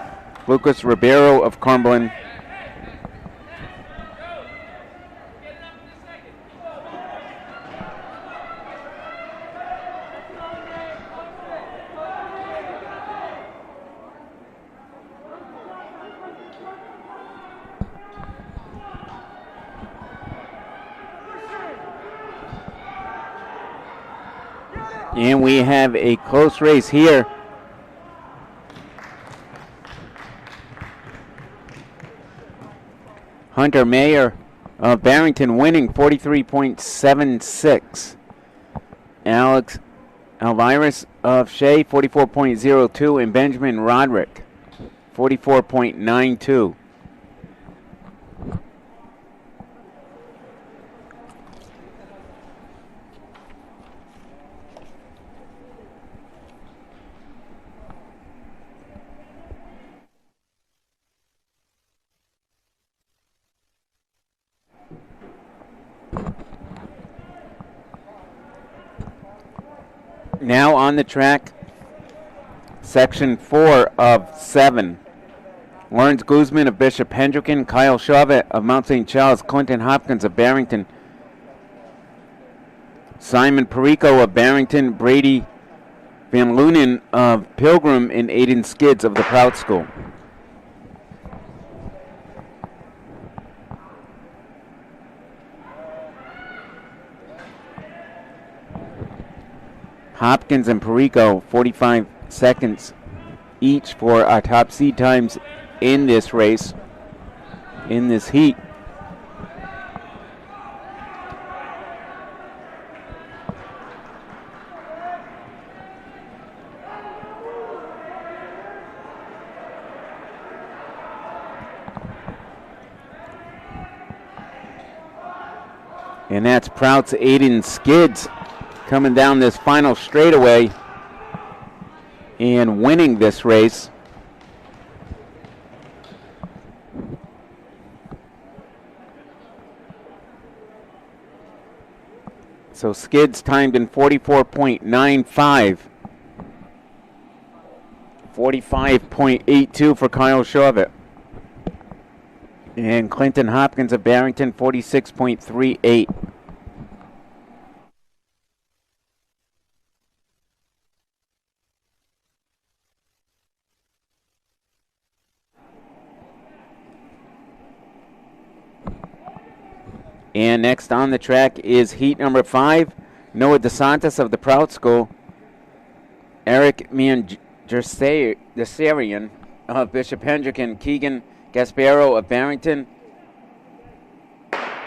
Lucas Ribeiro of Cumberland, and we have a close race here. Hunter Mayer of Barrington winning, 43.76. Alex Alvirus of Shea, 44.02. And Benjamin Roderick, 44.92. Now on the track, section 4 of 7. Lawrence Guzman of Bishop Hendricken, Kyle Chauvet of Mount St. Charles, Clinton Hopkins of Barrington, Simon Perico of Barrington, Brady Van Lunen of Pilgrim, and Aiden Skids of the Proud School. Hopkins and Perico, 45 seconds each for our top seed times in this race, in this heat. And that's Prout's Aiden Skids coming down this final straightaway and winning this race. So Skids timed in 44.95. 45.82 for Kyle Shorvett. And Clinton Hopkins of Barrington, 46.38. And next on the track is heat number 5. Noah DeSantis of the Prout School. Eric Manjasarian of Bishop Hendrick, and Keegan Gasparo of Barrington.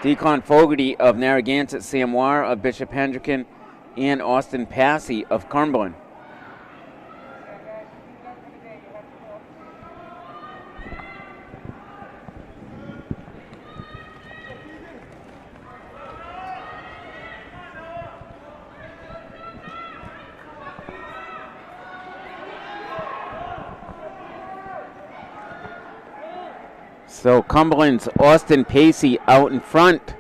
Deacon Fogarty of Narragansett, Sam War of Bishop Hendricken, and Austin Passy of Cumberland. So Cumberland's Austin Pacey out in front.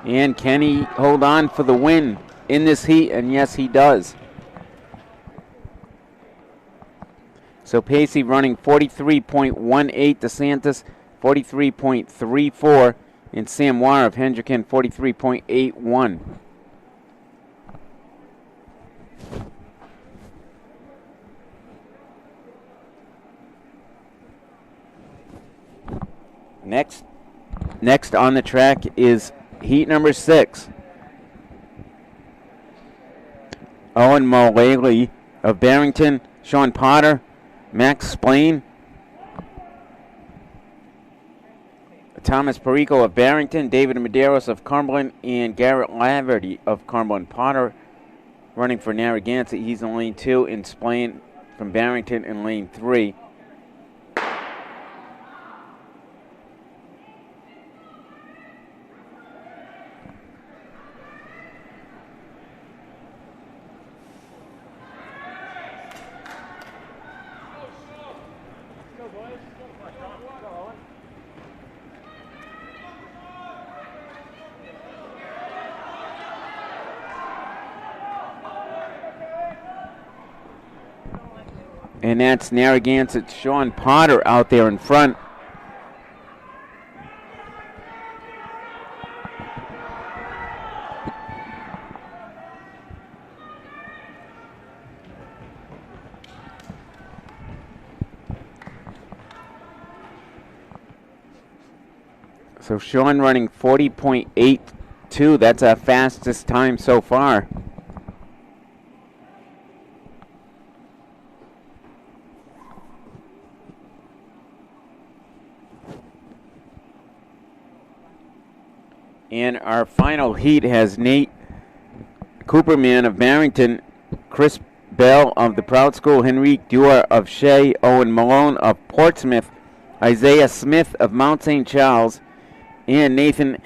And can he hold on for the win in this heat? And yes, he does. So Pacey running 43.18, DeSantis 43.34, and Sam War of Hendricken 43.81. Next on the track is heat number 6. Owen Mulally of Barrington, Sean Potter, Max Splain, Thomas Perico of Barrington, David Medeiros of Cumberland, and Garrett Laverty of Cumberland. Potter running for Narragansett. He's in lane 2, and Splain from Barrington in lane 3. And that's Narragansett's Sean Potter out there in front. So Sean running 40.82. That's our fastest time so far. And our final heat has Nate Cooperman of Barrington, Chris Bell of the Prout School, Henrique Dwyer of Shea, Owen Malone of Portsmouth, Isaiah Smith of Mount St. Charles, and Nathan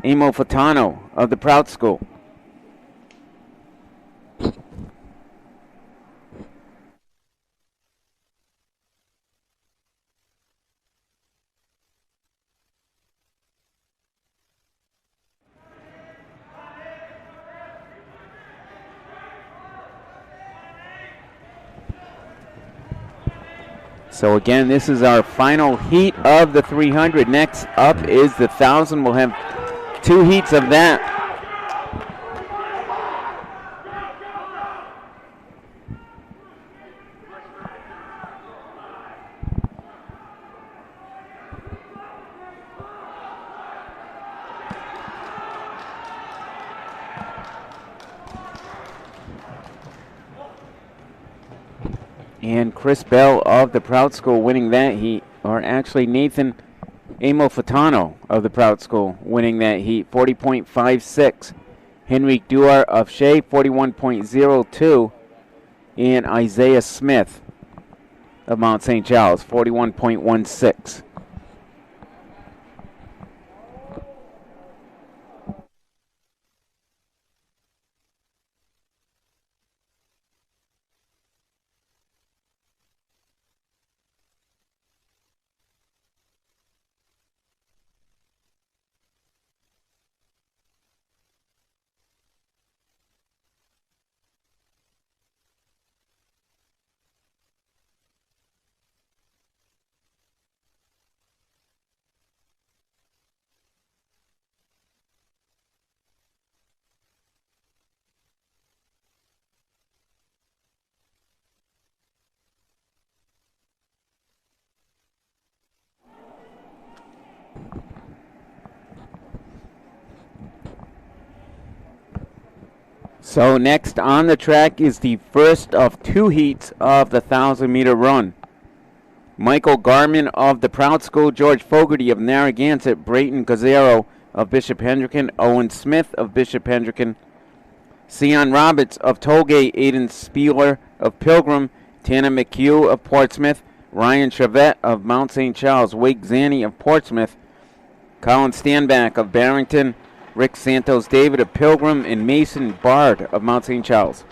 Amofatano of the Prout School. So again, this is our final heat of the 300. Next up is the 1,000. We'll have 2 heats of that. And Chris Bell of the Proud School winning that heat, or actually Nathan Amofatano of the Proud School winning that heat, 40.56. Henrik Dwyer of Shea, 41.02. And Isaiah Smith of Mount St. Charles, 41.16. So next on the track is the first of two heats of the 1,000-meter run. Michael Garman of the Proud School, George Fogarty of Narragansett, Brayton Gazzaro of Bishop Hendricken, Owen Smith of Bishop Hendricken, Sion Roberts of Tollgate, Aiden Spieler of Pilgrim, Tanner McHugh of Portsmouth, Ryan Chavette of Mount St. Charles, Wake Zanny of Portsmouth, Colin Stanback of Barrington, Rick Santos David of Pilgrim, and Mason Bard of Mount St. Charles.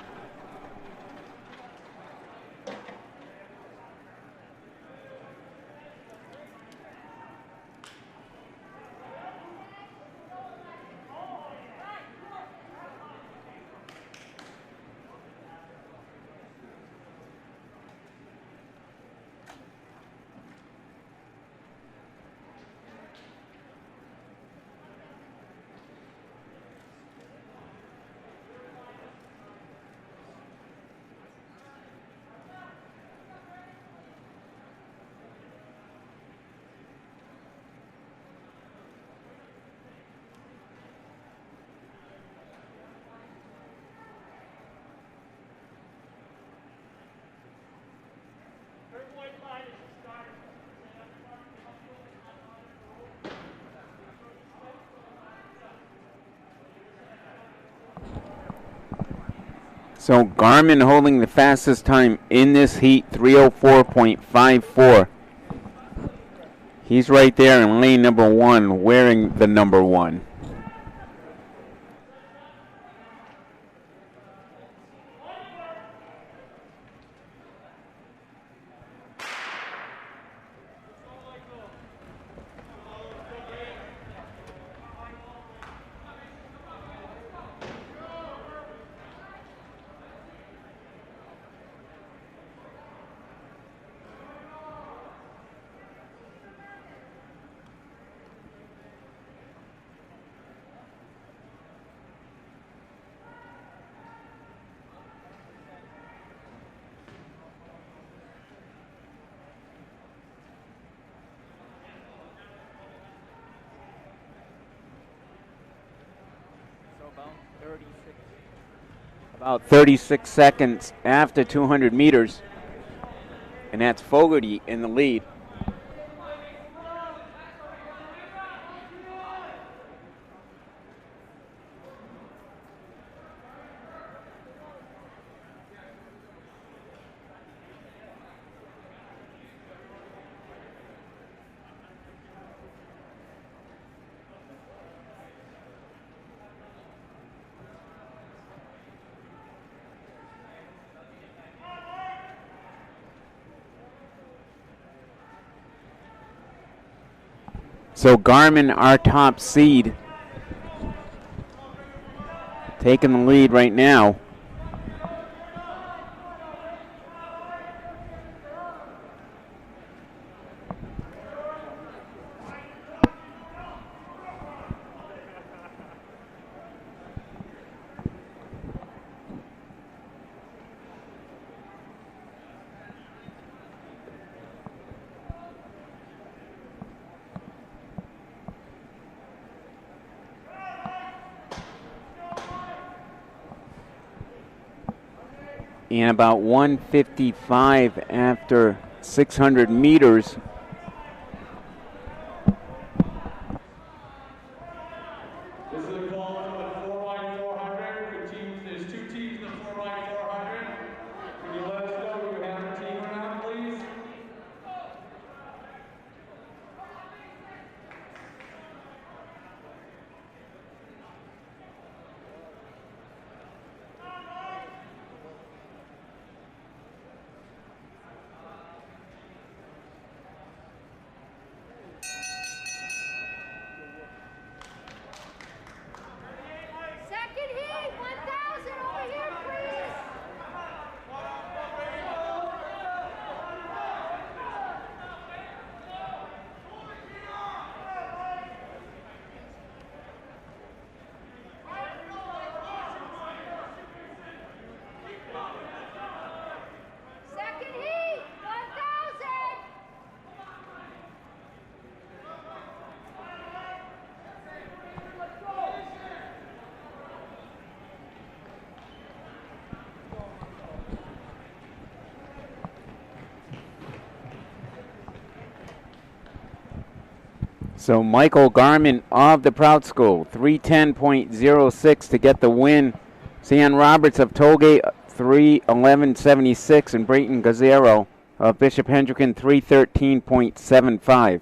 So Garmin holding the fastest time in this heat, 3:04.54. He's right there in lane number one, wearing the number one. About 36 seconds after 200 meters, and that's Fogarty in the lead. So Garmin, our top seed, taking the lead right now. and about 1:55 after 600 meters. This is a call on the 4x400. For teams, there's 2 teams in the 4x400. Can you let us know if you have a team or not, please? Second heat, 1,000 over here, please. Second heat, 1,000. So Michael Garman of the Proud School, 3:10.06 to get the win. San Roberts of Tollgate, 3:11.76, and Brayton Gazzaro of Bishop Hendricken, 3:13.75.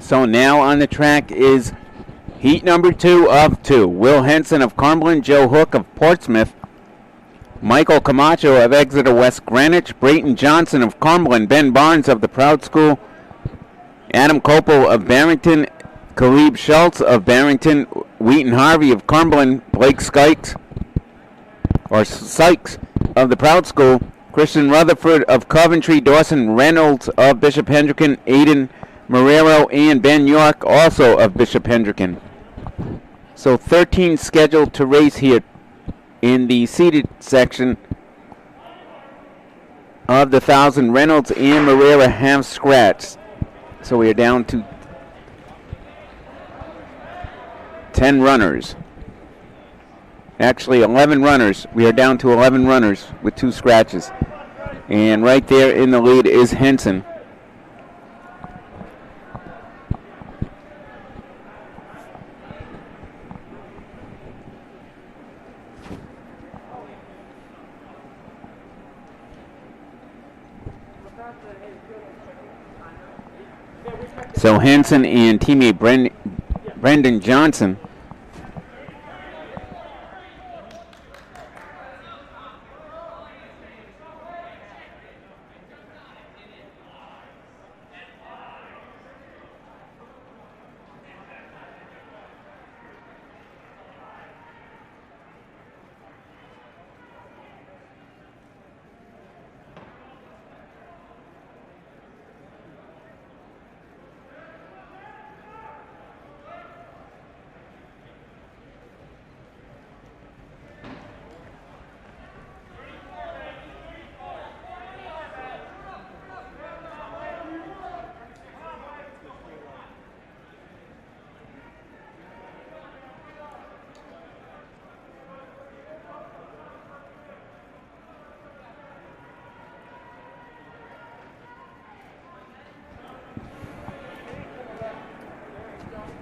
So now on the track is heat number 2 of 2. Will Henson of Cumberland, Joe Hook of Portsmouth, Michael Camacho of Exeter West Greenwich, Brayton Johnson of Cumberland, Ben Barnes of the Proud School, Adam Copel of Barrington, Khalib Schultz of Barrington, Wheaton Harvey of Cumberland, Blake Sykes of the Proud School, Christian Rutherford of Coventry, Dawson Reynolds of Bishop Hendricken, Aiden Marrero and Ben York also of Bishop Hendricken. So 13 scheduled to race here in the seated section of the 1,000. Reynolds and Marrero have scratched. So we are down to 10 runners. Actually 11 runners. We are down to 11 runners with 2 scratches. And right there in the lead is Henson. So Henson and teammate Brendan Johnson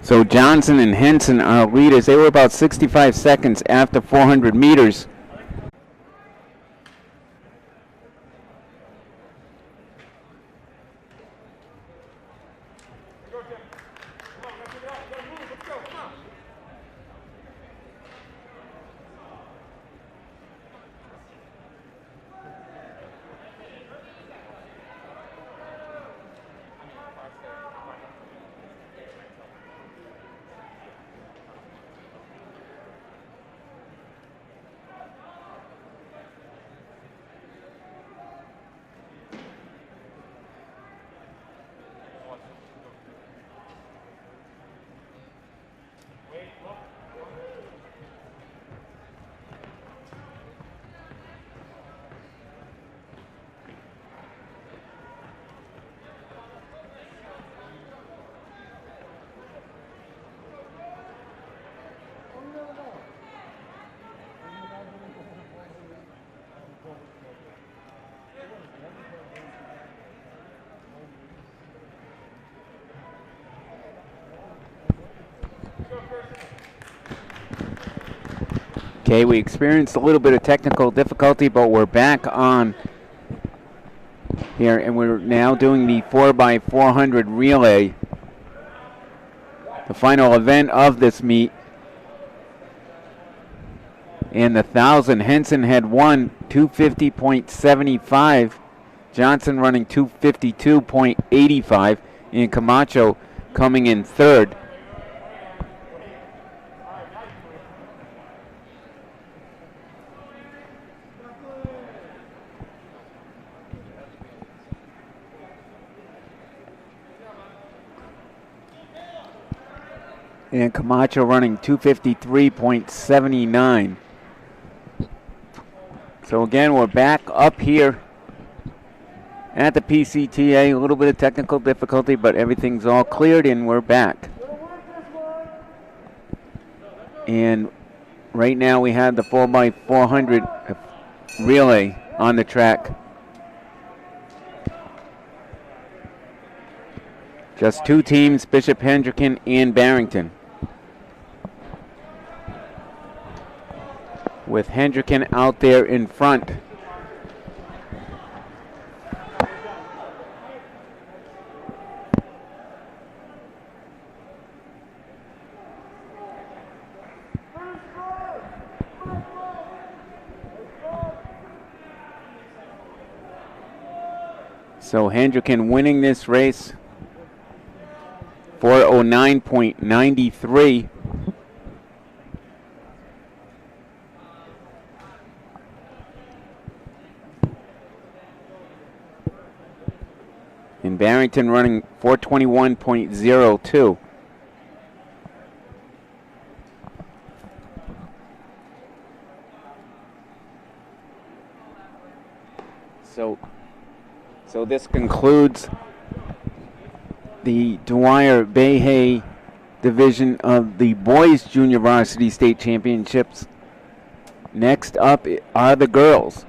So Johnson and Henson are leaders. They were about 65 seconds after 400 meters. Okay, we experienced a little bit of technical difficulty, but we're back on here, and we're now doing the 4x400 relay, the final event of this meet. And the 1,000, Henson had won 250.75, Johnson running 252.85, and Camacho coming in third. And Camacho running 253.79. So again, we're back up here at the PCTA. A little bit of technical difficulty, but everything's all cleared and we're back. And right now we have the 4x400 relay on the track. Just two teams, Bishop Hendricken and Barrington. With Hendricken out there in front. So Hendricken winning this race, 4:09.93. And Barrington running 4:21.02. So this concludes the Dwyer Bayha division of the boys junior varsity state championships. Next up are the girls.